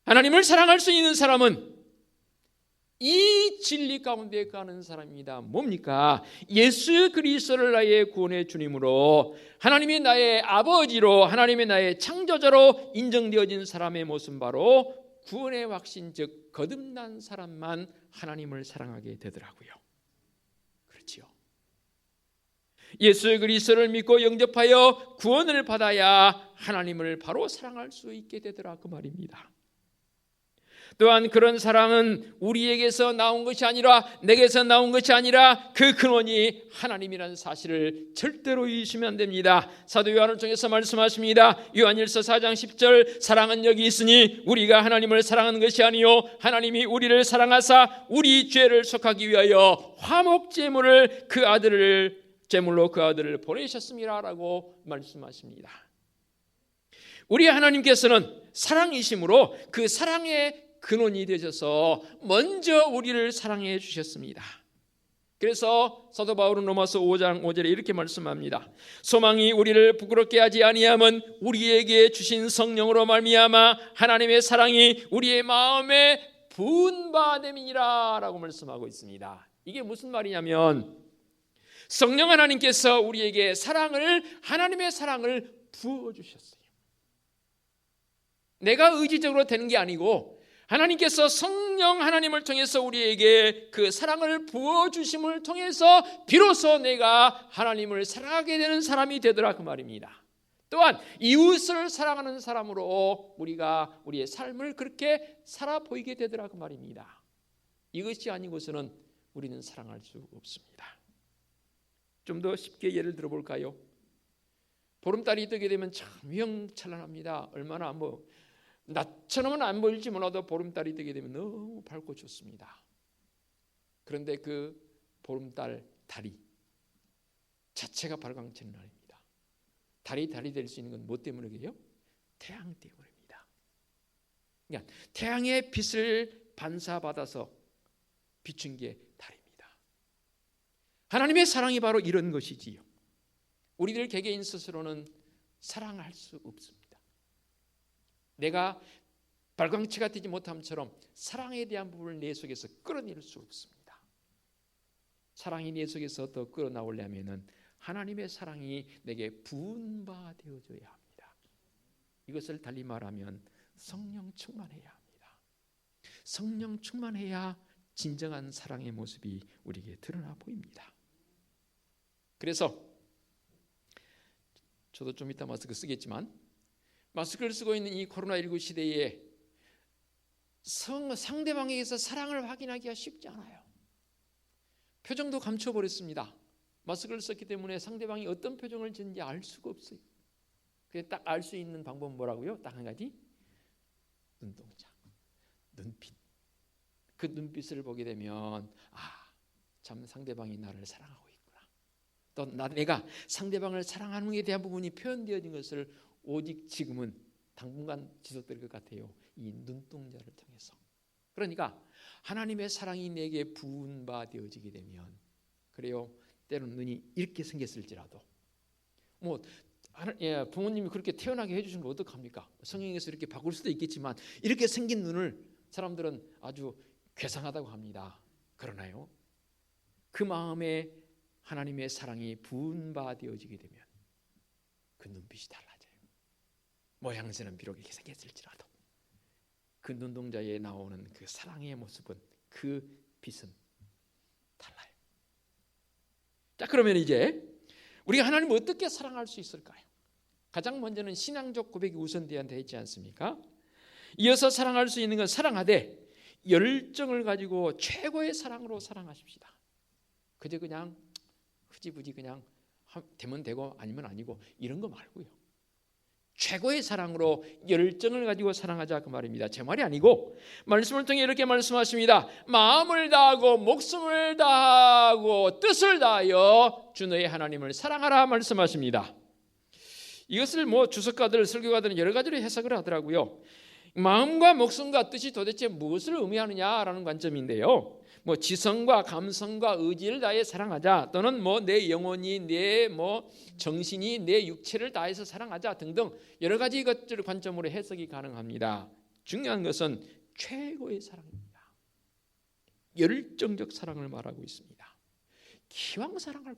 하나님을 사랑할 수 있는 사람은 이 진리 가운데 가는 사람입니다. 뭡니까? 예수 그리스도를 나의 구원의 주님으로, 하나님이 나의 아버지로, 하나님이 나의 창조자로 인정되어진 사람의 모습, 바로 구원의 확신, 즉 거듭난 사람만 하나님을 사랑하게 되더라고요. 그렇지요. 예수 그리스도를 믿고 영접하여 구원을 받아야 하나님을 바로 사랑할 수 있게 되더라, 그 말입니다. 또한 그런 사랑은 우리에게서 나온 것이 아니라, 내게서 나온 것이 아니라 그 근원이 하나님이라는 사실을 절대로 잊으시면 안 됩니다. 사도 요한을 통해서 말씀하십니다. 요한일서 4장 10절, 사랑은 여기 있으니 우리가 하나님을 사랑하는 것이 아니요 하나님이 우리를 사랑하사 우리 죄를 속하기 위하여 화목 제물을 그 아들을 제물로 그 아들을 보내셨습니다라고 말씀하십니다. 우리 하나님께서는 사랑이심으로 그 사랑의 근원이 되셔서 먼저 우리를 사랑해 주셨습니다. 그래서 사도 바울은 로마서 5장 5절에 이렇게 말씀합니다. 소망이 우리를 부끄럽게 하지 아니함은 우리에게 주신 성령으로 말미암아 하나님의 사랑이 우리의 마음에 부은 바 됨이니라 라고 말씀하고 있습니다. 이게 무슨 말이냐면, 성령 하나님께서 우리에게 하나님의 사랑을 부어주셨어요. 내가 의지적으로 되는 게 아니고 하나님께서 성령 하나님을 통해서 우리에게 그 사랑을 부어주심을 통해서 비로소 내가 하나님을 사랑하게 되는 사람이 되더라, 그 말입니다. 또한 이웃을 사랑하는 사람으로 우리가 우리의 삶을 그렇게 살아 보이게 되더라, 그 말입니다. 이것이 아니고서는 우리는 사랑할 수 없습니다. 좀 더 쉽게 예를 들어볼까요? 보름달이 뜨게 되면 참 휘황찬란합니다. 얼마나 낮처럼은 안 보일지 몰라도 보름달이 뜨게 되면 너무 밝고 좋습니다. 그런데 그 보름달 다리 자체가 발광찬란합니다. 달이 될 수 있는 건 뭐 때문이에요? 태양 때문입니다. 그러니까 태양의 빛을 반사받아서 비춘 게 달입니다. 하나님의 사랑이 바로 이런 것이지요. 우리들 개개인 스스로는 사랑할 수 없습니다. 내가 발광체가 되지 못함처럼 사랑에 대한 부분을 내 속에서 끌어낼 수 없습니다. 사랑이 내 속에서 더 끌어나오려면 하나님의 사랑이 내게 부은 바 되어져야 합니다. 이것을 달리 말하면 성령 충만해야 합니다. 성령 충만해야 진정한 사랑의 모습이 우리에게 드러나 보입니다. 그래서 저도 좀 이따 마스크 쓰겠지만, 마스크를 쓰고 있는 이 코로나19 시대에 상대방에게서 사랑을 확인하기가 쉽지 않아요. 표정도 감춰버렸습니다. 마스크를 썼기 때문에 상대방이 어떤 표정을 짓는지 알 수가 없어요. 그래서 딱 알 수 있는 방법은 뭐라고요? 딱 한 가지, 눈동자, 눈빛. 그 눈빛을 보게 되면 참 상대방이 나를 사랑하고 있구나. 또 내가 상대방을 사랑하는 것에 대한 부분이 표현되어진 것을 오직 지금은 당분간 지속될 것 같아요. 이 눈동자를 통해서. 그러니까 하나님의 사랑이 내게 부은 바 되어지게 되면, 그래요, 때로는 눈이 이렇게 생겼을지라도 부모님이 그렇게 태어나게 해주신 걸 어떡합니까? 성경에서 이렇게 바꿀 수도 있겠지만 이렇게 생긴 눈을 사람들은 아주 괴상하다고 합니다. 그러나요, 그 마음에 하나님의 사랑이 부은 바 되어지게 되면 그 눈빛이 달라져요. 모양새는 비록 이렇게 생겼을지라도 그 눈동자에 나오는 그 사랑의 모습은, 그 빛은 달라요. 자, 그러면 이제 우리가 하나님을 어떻게 사랑할 수 있을까요? 가장 먼저는 신앙적 고백이 우선돼야 되지 않습니까? 이어서 사랑할 수 있는 건 사랑하되 열정을 가지고 최고의 사랑으로 사랑하십시다. 그저 그냥 흐지부지 그냥 되면 되고 아니면 아니고 이런 거 말고요. 최고의 사랑으로 열정을 가지고 사랑하자 그 말입니다. 제 말이 아니고 말씀을 통해 이렇게 말씀하십니다. 마음을 다하고 목숨을 다하고 뜻을 다하여 주 너의 하나님을 사랑하라 말씀하십니다. 이것을 주석가들 설교가들은 여러 가지로 해석을 하더라고요. 마음과 목숨과 뜻이 도대체 무엇을 의미하느냐라는 관점인데요. 지성과 감성과 의지를 다해 사랑하자, 또는 내 영혼이, 내 정신이, 내 육체를 다해서 사랑하자 등등 여러 가지 것들 관점으로 해석이 가능합니다. 중요한 것은 최고의 사랑입니다. 열정적 사랑을 말하고 있습니다. 기왕 사랑할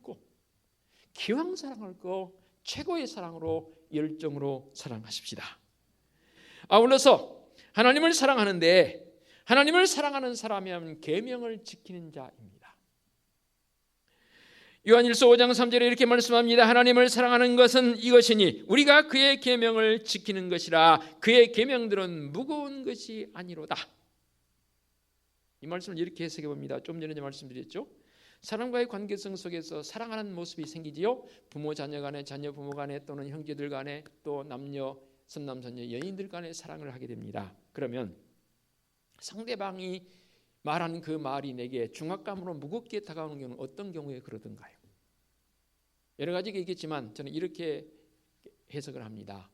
거 최고의 사랑으로 열정으로 사랑하십시다. 아울러서 하나님을 사랑하는데 하나님을 사랑하는 사람이면 계명을 지키는 자입니다. 요한일서 5장 3절에 이렇게 말씀합니다. 하나님을 사랑하는 것은 이것이니 우리가 그의 계명을 지키는 것이라. 그의 계명들은 무거운 것이 아니로다. 이 말씀을 이렇게 해석해 봅니다. 좀 전에 말씀드렸죠. 사람과의 관계성 속에서 사랑하는 모습이 생기지요. 부모 자녀 간에, 자녀 부모 간에, 또는 형제들 간에, 또 남녀 선남선녀 연인들 간에 사랑을 하게 됩니다. 그러면 상대방이 말한 그 말이 내게 중압감으로 무겁게 다가오는 경우는 어떤 경우에 그러던가요? 여러 가지가 있겠지만 저는 이렇게 해석을 합니다.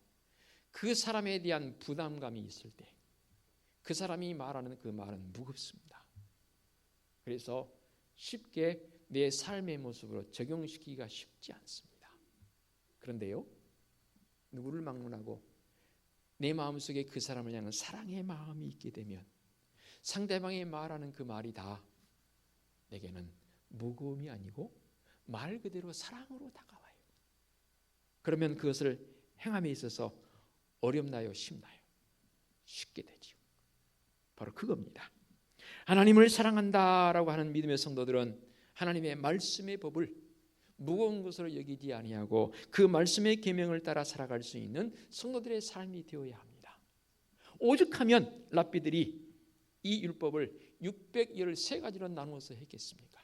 그 사람에 대한 부담감이 있을 때 그 사람이 말하는 그 말은 무겁습니다. 그래서 쉽게 내 삶의 모습으로 적용시키기가 쉽지 않습니다. 그런데요, 누구를 막론하고 내 마음속에 그 사람을 향한 사랑의 마음이 있게 되면 상대방이 말하는 그 말이 다 내게는 무거움이 아니고 말 그대로 사랑으로 다가와요. 그러면 그것을 행함에 있어서 어렵나요? 쉽나요? 쉽게 되지요. 바로 그겁니다. 하나님을 사랑한다라고 하는 믿음의 성도들은 하나님의 말씀의 법을 무거운 것으로 여기지 아니하고 그 말씀의 계명을 따라 살아갈 수 있는 성도들의 삶이 되어야 합니다. 오죽하면 랍비들이 이 율법을 613가지로 나누어서 했겠습니까?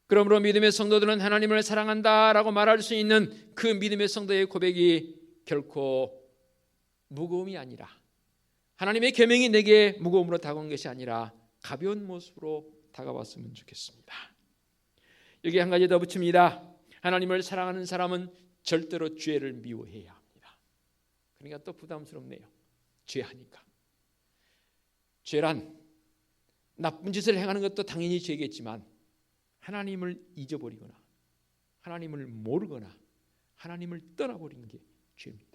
그러므로 믿음의 성도들은 하나님을 사랑한다라고 말할 수 있는 그 믿음의 성도의 고백이 결코 무거움이 아니라, 하나님의 계명이 내게 무거움으로 다가온 것이 아니라 가벼운 모습으로 다가왔으면 좋겠습니다. 여기 한 가지 더 붙입니다. 하나님을 사랑하는 사람은 절대로 죄를 미워해야 합니다. 그러니까 또 부담스럽네요. 죄하니까. 죄란 나쁜 짓을 행하는 것도 당연히 죄겠지만 하나님을 잊어버리거나 하나님을 모르거나 하나님을 떠나버리는 게 죄입니다.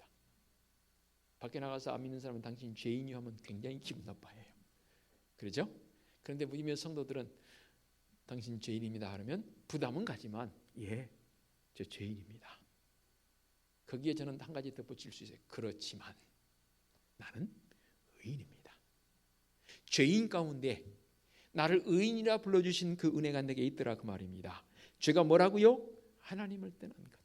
밖에 나가서 안 믿는 사람은 당신 죄인이 하면 굉장히 기분 나빠해요. 그렇죠? 그런데 믿음의 성도들은 당신 죄인입니다 하면 부담은 가지만 저 죄인입니다. 거기에 저는 한 가지 더 붙일 수 있어요. 그렇지만 나는 의인입니다. 죄인 가운데 나를 의인이라 불러주신 그 은혜가 내게 있더라 그 말입니다. 죄가 뭐라고요? 하나님을 떠난 것.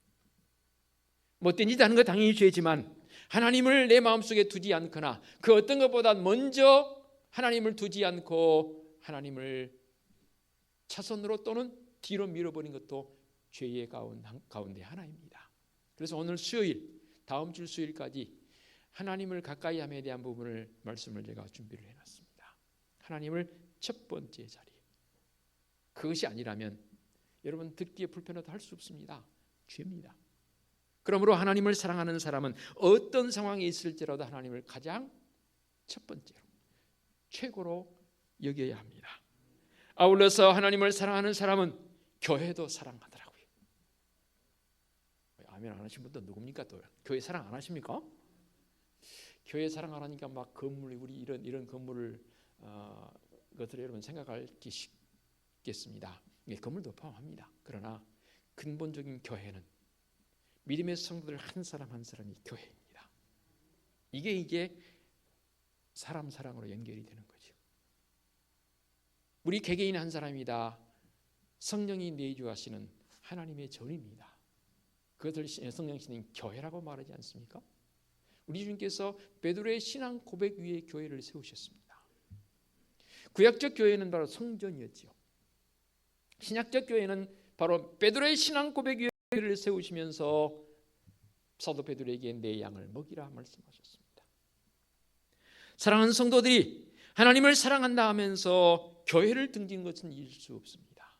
못된 짓 하는 것 당연히 죄지만 하나님을 내 마음속에 두지 않거나 그 어떤 것보다 먼저 하나님을 두지 않고 하나님을 차선으로 또는 뒤로 밀어버린 것도 죄의 가운데 하나입니다. 그래서 오늘 수요일, 다음 주 수요일까지 하나님을 가까이 함에 대한 부분을 말씀을 제가 준비를 해놨습니다. 하나님을 첫 번째 자리에. 그것이 아니라면 여러분 듣기에 불편하다 할 수 없습니다. 죄입니다. 그러므로 하나님을 사랑하는 사람은 어떤 상황에 있을지라도 하나님을 가장 첫 번째로 최고로 여겨야 합니다. 아울러서 하나님을 사랑하는 사람은 교회도 사랑하더라고요. 아멘 안 하신 분도 누굽니까? 또 교회 사랑 안 하십니까? 교회 사랑 안 하니까 막 건물 우리 이런 건물을 것들을 여러분 생각할지 쉽겠습니다. 건물도 포함합니다. 그러나 근본적인 교회는 믿음의 성도들 한 사람 한 사람이 교회입니다. 이게 이제 사람 사랑으로 연결이 되는 거죠. 우리 개개인 한 사람이다 성령이 내주하시는 하나님의 전입니다. 그것을 성령신인 교회라고 말하지 않습니까? 우리 주님께서 베드로의 신앙 고백 위에 교회를 세우셨습니다. 구약적 교회는 바로 성전이었지요. 신약적 교회는 바로 베드로의 신앙 고백 위에 교회를 세우시면서 사도 베드로에게 내 양을 먹이라 말씀하셨습니다. 사랑하는 성도들이 하나님을 사랑한다 하면서 교회를 등진 것은 잊을 수 없습니다.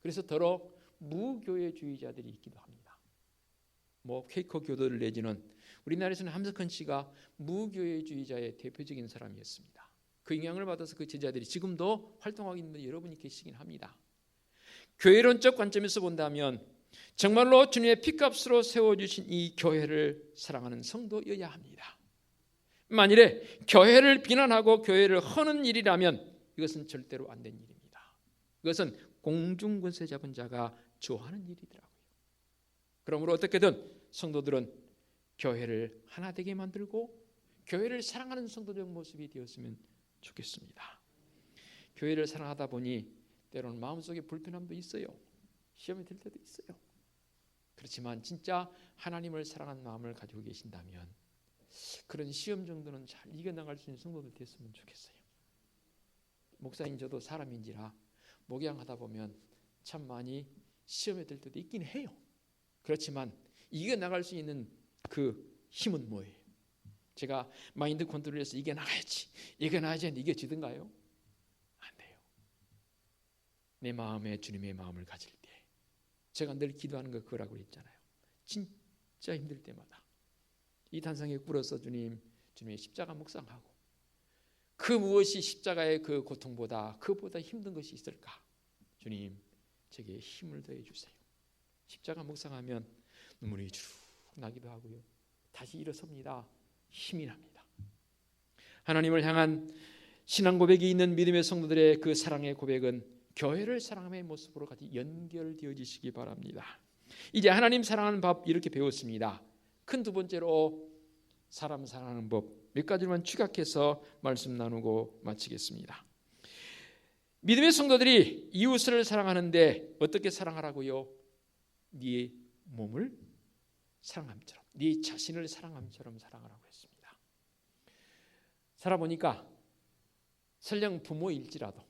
그래서 더러 무교회주의자들이 있기도 합니다. 퀘이커 교도를 내지는 우리나라에서는 함석헌 씨가 무교회주의자의 대표적인 사람이었습니다. 그 영향을 받아서 그 제자들이 지금도 활동하고 있는 여러분이 계시긴 합니다. 교회론적 관점에서 본다면 정말로 주님의 피값으로 세워주신 이 교회를 사랑하는 성도여야 합니다. 만일에 교회를 비난하고 교회를 허는 일이라면 이것은 절대로 안 된 일입니다. 이것은 공중권세 잡은 자가 좋아하는 일이더라고요. 그러므로 어떻게든 성도들은 교회를 하나 되게 만들고 교회를 사랑하는 성도적 모습이 되었으면 좋겠습니다. 교회를 사랑하다 보니 때로는 마음속에 불편함도 있어요. 시험이 들 때도 있어요. 그렇지만 진짜 하나님을 사랑하는 마음을 가지고 계신다면 그런 시험 정도는 잘 이겨나갈 수 있는 성도들 됐으면 좋겠어요. 목사인 저도 사람인지라 목양하다 보면 참 많이 시험에 들 때도 있긴 해요. 그렇지만 이겨나갈 수 있는 그 힘은 뭐예요? 제가 마인드 컨트롤해서 이겨나가야지, 이겨나가야지 하는데 이겨지던가요? 안 돼요. 내 마음에 주님의 마음을 가질 때 제가 늘 기도하는 거 그거라고 했잖아요. 진짜 힘들 때마다 이 단상에 꿇어서 주님의 십자가 묵상하고 그 무엇이 십자가의 그 고통보다 그보다 힘든 것이 있을까? 주님 제게 힘을 더해 주세요. 십자가 묵상하면 눈물이 주룩 나기도 하고요. 다시 일어섭니다. 힘이 납니다. 하나님을 향한 신앙 고백이 있는 믿음의 성도들의 그 사랑의 고백은 교회를 사랑함의 모습으로 같이 연결되어지시기 바랍니다. 이제 하나님 사랑하는 법 이렇게 배웠습니다. 큰 두 번째로 사람 사랑하는 법 몇 가지만 추격해서 말씀 나누고 마치겠습니다. 믿음의 성도들이 이웃을 사랑하는데 어떻게 사랑하라고요? 네 몸을 사랑함처럼, 네 자신을 사랑함처럼 사랑하라고 했습니다. 살아보니까 설령 부모일지라도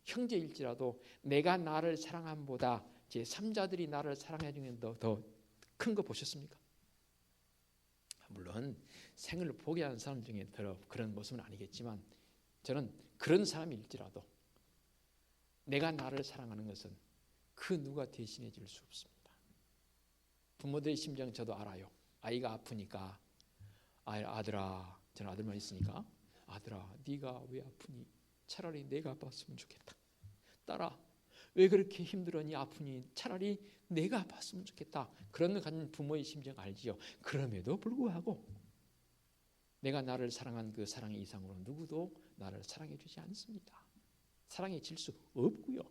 형제일지라도 내가 나를 사랑함보다 제 3자들이 나를 사랑해 주는 더 큰 거 보셨습니까? 물론 생을 포기하는 사람 중에 그런 모습은 아니겠지만 저는 그런 사람일지라도 내가 나를 사랑하는 것은 그 누가 대신해 줄 수 없습니다. 부모들의 심정 저도 알아요. 아이가 아프니까 아들아, 저는 아들만 있으니까 아들아 네가 왜 아프니? 차라리 내가 아팠으면 좋겠다. 딸아 왜 그렇게 힘들었니? 아프니? 차라리 내가 아팠으면 좋겠다. 그런 가진 부모의 심정 알지요. 그럼에도 불구하고 내가 나를 사랑한 그 사랑 이상으로 누구도 나를 사랑해 주지 않습니다. 사랑해 질 수 없고요.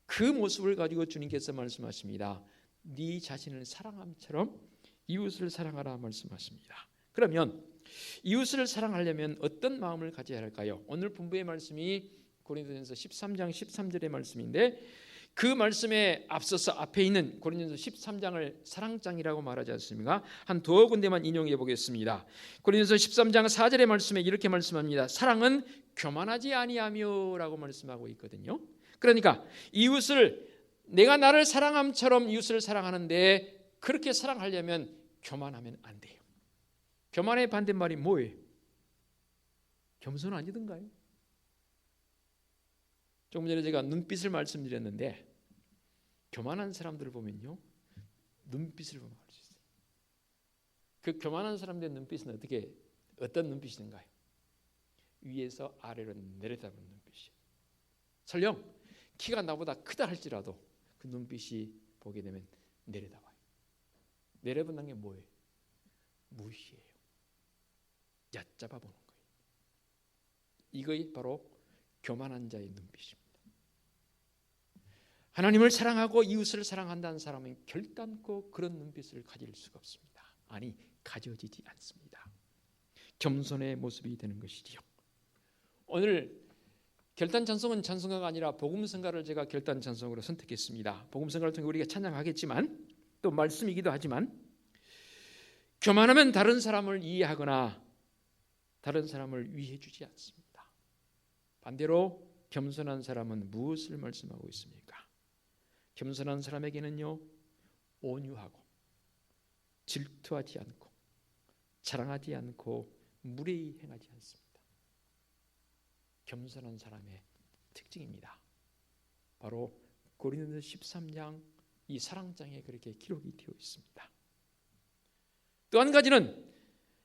그 모습을 가지고 주님께서 말씀하십니다. 네 자신을 사랑함처럼 이웃을 사랑하라 말씀하십니다. 그러면 이웃을 사랑하려면 어떤 마음을 가져야 할까요? 오늘 본부의 말씀이 고린도전서 13장 13절의 말씀인데 그 말씀에 앞서서 앞에 있는 고린도전서 13장을 사랑장이라고 말하지 않습니까? 한 두어 군데만 인용해 보겠습니다. 고린도전서 13장 4절의 말씀에 이렇게 말씀합니다. 사랑은 교만하지 아니하며 라고 말씀하고 있거든요. 그러니까 이웃을 내가 나를 사랑함처럼 이웃을 사랑하는데 그렇게 사랑하려면 교만하면 안 돼요. 교만의 반대말이 뭐예요? 겸손 아니던가요? 조금 전에 제가 눈빛을 말씀드렸는데 교만한 사람들을 보면요 눈빛을 보면 알 수 있어요. 그 교만한 사람들의 눈빛은 어떤 눈빛인가요? 위에서 아래로 내려다보는 눈빛이에요. 설령 키가 나보다 크다 할지라도 그 눈빛이 보게 되면 내려다봐요. 내려본다는 게 뭐예요? 무시해요. 얕잡아 보는 거예요. 이것이 바로 교만한 자의 눈빛입니다. 하나님을 사랑하고 이웃을 사랑한다는 사람은 결단코 그런 눈빛을 가질 수가 없습니다. 아니 가져지지 않습니다. 겸손의 모습이 되는 것이지요. 오늘 결단 찬송은 찬송가가 아니라 복음 성가를 제가 결단 찬송으로 선택했습니다. 복음 성가를 통해 우리가 찬양하겠지만 또 말씀이기도 하지만 교만하면 다른 사람을 이해하거나 다른 사람을 위해 주지 않습니다. 반대로 겸손한 사람은 무엇을 말씀하고 있습니까? 겸손한 사람에게는요, 온유하고 질투하지 않고 자랑하지 않고 무례히 행하지 않습니다. 겸손한 사람의 특징입니다. 바로 고린도서 13장 이 사랑장에 그렇게 기록이 되어 있습니다. 또 한 가지는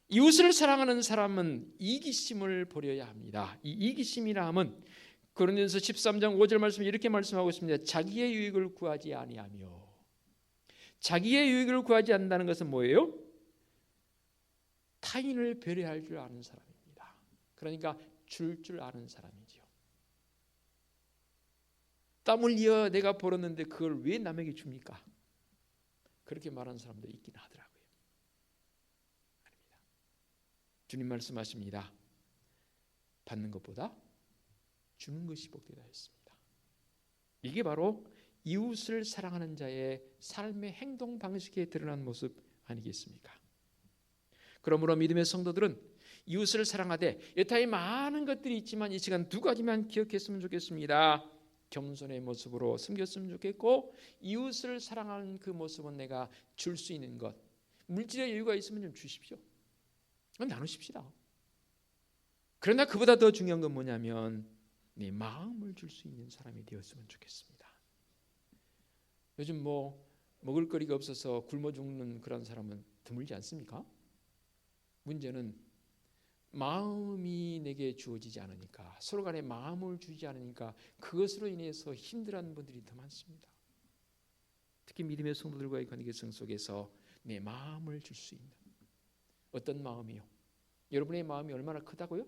이웃을 사랑하는 사람은 이기심을 버려야 합니다. 이 이기심이라 함은 고린도서 13장 5절 말씀에 이렇게 말씀하고 있습니다. 자기의 유익을 구하지 아니하며. 자기의 유익을 구하지 않는다는 것은 뭐예요? 타인을 배려할 줄 아는 사람입니다. 그러니까 줄 아는 사람이죠. 땀 흘려 내가 벌었는데 그걸 왜 남에게 줍니까? 그렇게 말하는 사람도 있긴 하더라고요. 아닙니다. 주님 말씀하십니다. 받는 것보다 주는 것이 복되다 했습니다. 이게 바로 이웃을 사랑하는 자의 삶의 행동 방식에 드러난 모습 아니겠습니까? 그러므로 믿음의 성도들은 이웃을 사랑하되 여타의 많은 것들이 있지만 이 시간 두 가지만 기억했으면 좋겠습니다. 겸손의 모습으로 섬겼으면 좋겠고, 이웃을 사랑하는 그 모습은 내가 줄 수 있는 것, 물질의 여유가 있으면 좀 주십시오. 나누십시다. 그러나 그보다 더 중요한 건 뭐냐면 내 마음을 줄 수 있는 사람이 되었으면 좋겠습니다. 요즘 먹을 거리가 없어서 굶어 죽는 그런 사람은 드물지 않습니까? 문제는 마음이 내게 주어지지 않으니까, 서로 간에 마음을 주지 않으니까 그것으로 인해서 힘들어하는 분들이 더 많습니다. 특히 믿음의 성도들과의 관계성 속에서 내 마음을 줄 수 있는, 어떤 마음이요? 여러분의 마음이 얼마나 크다고요?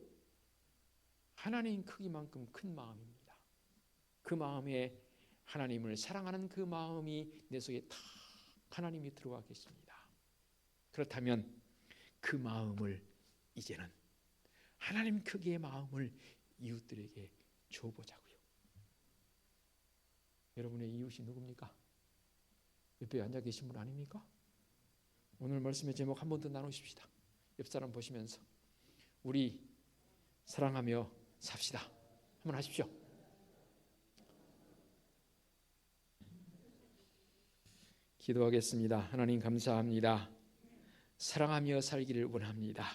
하나님 크기만큼 큰 마음입니다. 그 마음에 하나님을 사랑하는 그 마음이 내 속에 다 하나님이 들어와 계십니다. 그렇다면 그 마음을 이제는 하나님 크기의 마음을 이웃들에게 줘보자고요. 여러분의 이웃이 누굽니까? 옆에 앉아 계신 분 아닙니까? 오늘 말씀의 제목 한 번 더 나누십시다. 옆 사람 보시면서 우리 사랑하며 삽시다. 한번 하십시오. 기도하겠습니다. 하나님 감사합니다. 사랑하며 살기를 원합니다.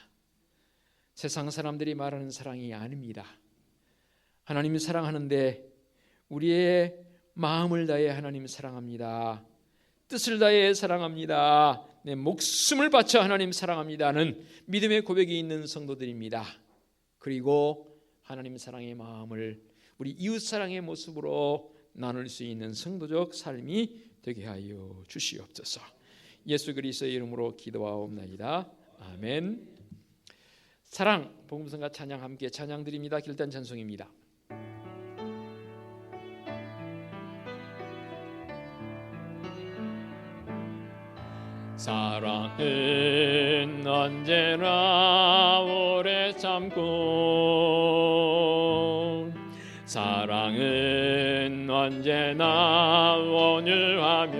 세상 사람들이 말하는 사랑이 아닙니다. 하나님 사랑하는데 우리의 마음을 다해 하나님 사랑합니다. 뜻을 다해 사랑합니다. 내 목숨을 바쳐 하나님 사랑합니다는 믿음의 고백이 있는 성도들입니다. 그리고 하나님 사랑의 마음을 우리 이웃 사랑의 모습으로 나눌 수 있는 성도적 삶이 되게 하여 주시옵소서. 예수 그리스도의 이름으로 기도하옵나이다. 아멘. 사랑, 복음성가 찬양 함께 찬양드립니다. 길단 찬송입니다. 사랑은 언제나 오래 참고, 사랑은 언제나 온유하며,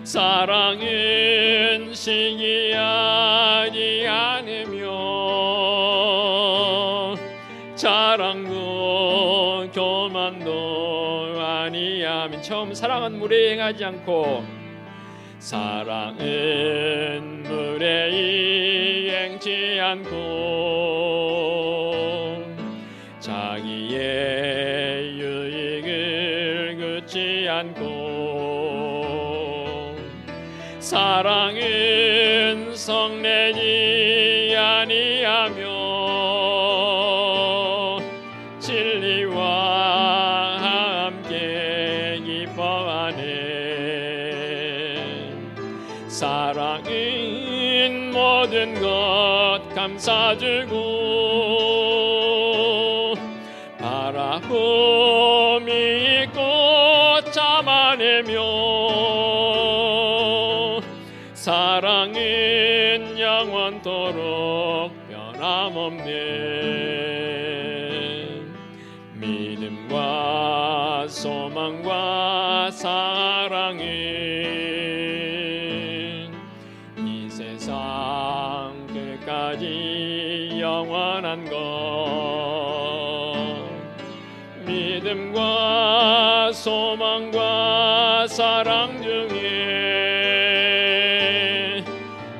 사랑은 시기하지 않으며, 자랑도 교만도 아니하며, 처음 사랑은 무례히 행하지 않고, 사랑은 무례히 행치 않고, 자기의 유익을 굳지 않고, 사랑은 성내지 아니하며, 진리와 함께 기뻐하네. 사랑은 모든 것 감싸주고, 바라봄이 있고 참아내며, 사랑은 영원토록 변함없네. 믿음과 소망과 사랑 이 세상 끝까지 영원한 것 믿음과 소망과 사랑 중에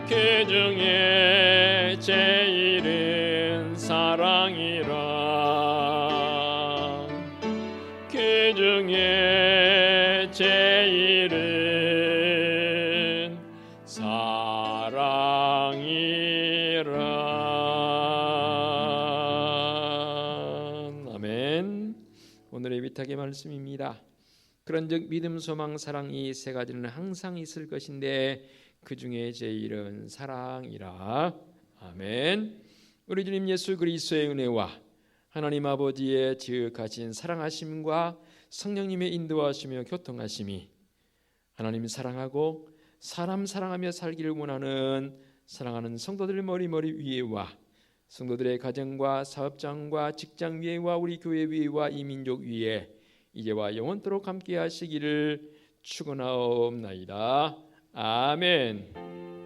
그 중에 제일은 사랑이라 그 중에 제일은 사랑이라. 아멘. 오늘의 위탁의 말씀입니다. 그런즉 믿음, 소망, 사랑 이 세 가지는 항상 있을 것인데 그 중에 제일은 사랑이라. 아멘. 우리 주님 예수 그리스도의 은혜와 하나님 아버지의 지극하신 사랑하심과 성령님의 인도하시며 교통하심이 하나님 사랑하고 사람 사랑하며 살기를 원하는 사랑하는 성도들 머리 위에와 성도들의 가정과 사업장과 직장 위에와 우리 교회 위에와 이 민족 위에 이제와 영원토록 함께 하시기를 축원하옵나이다. 아멘.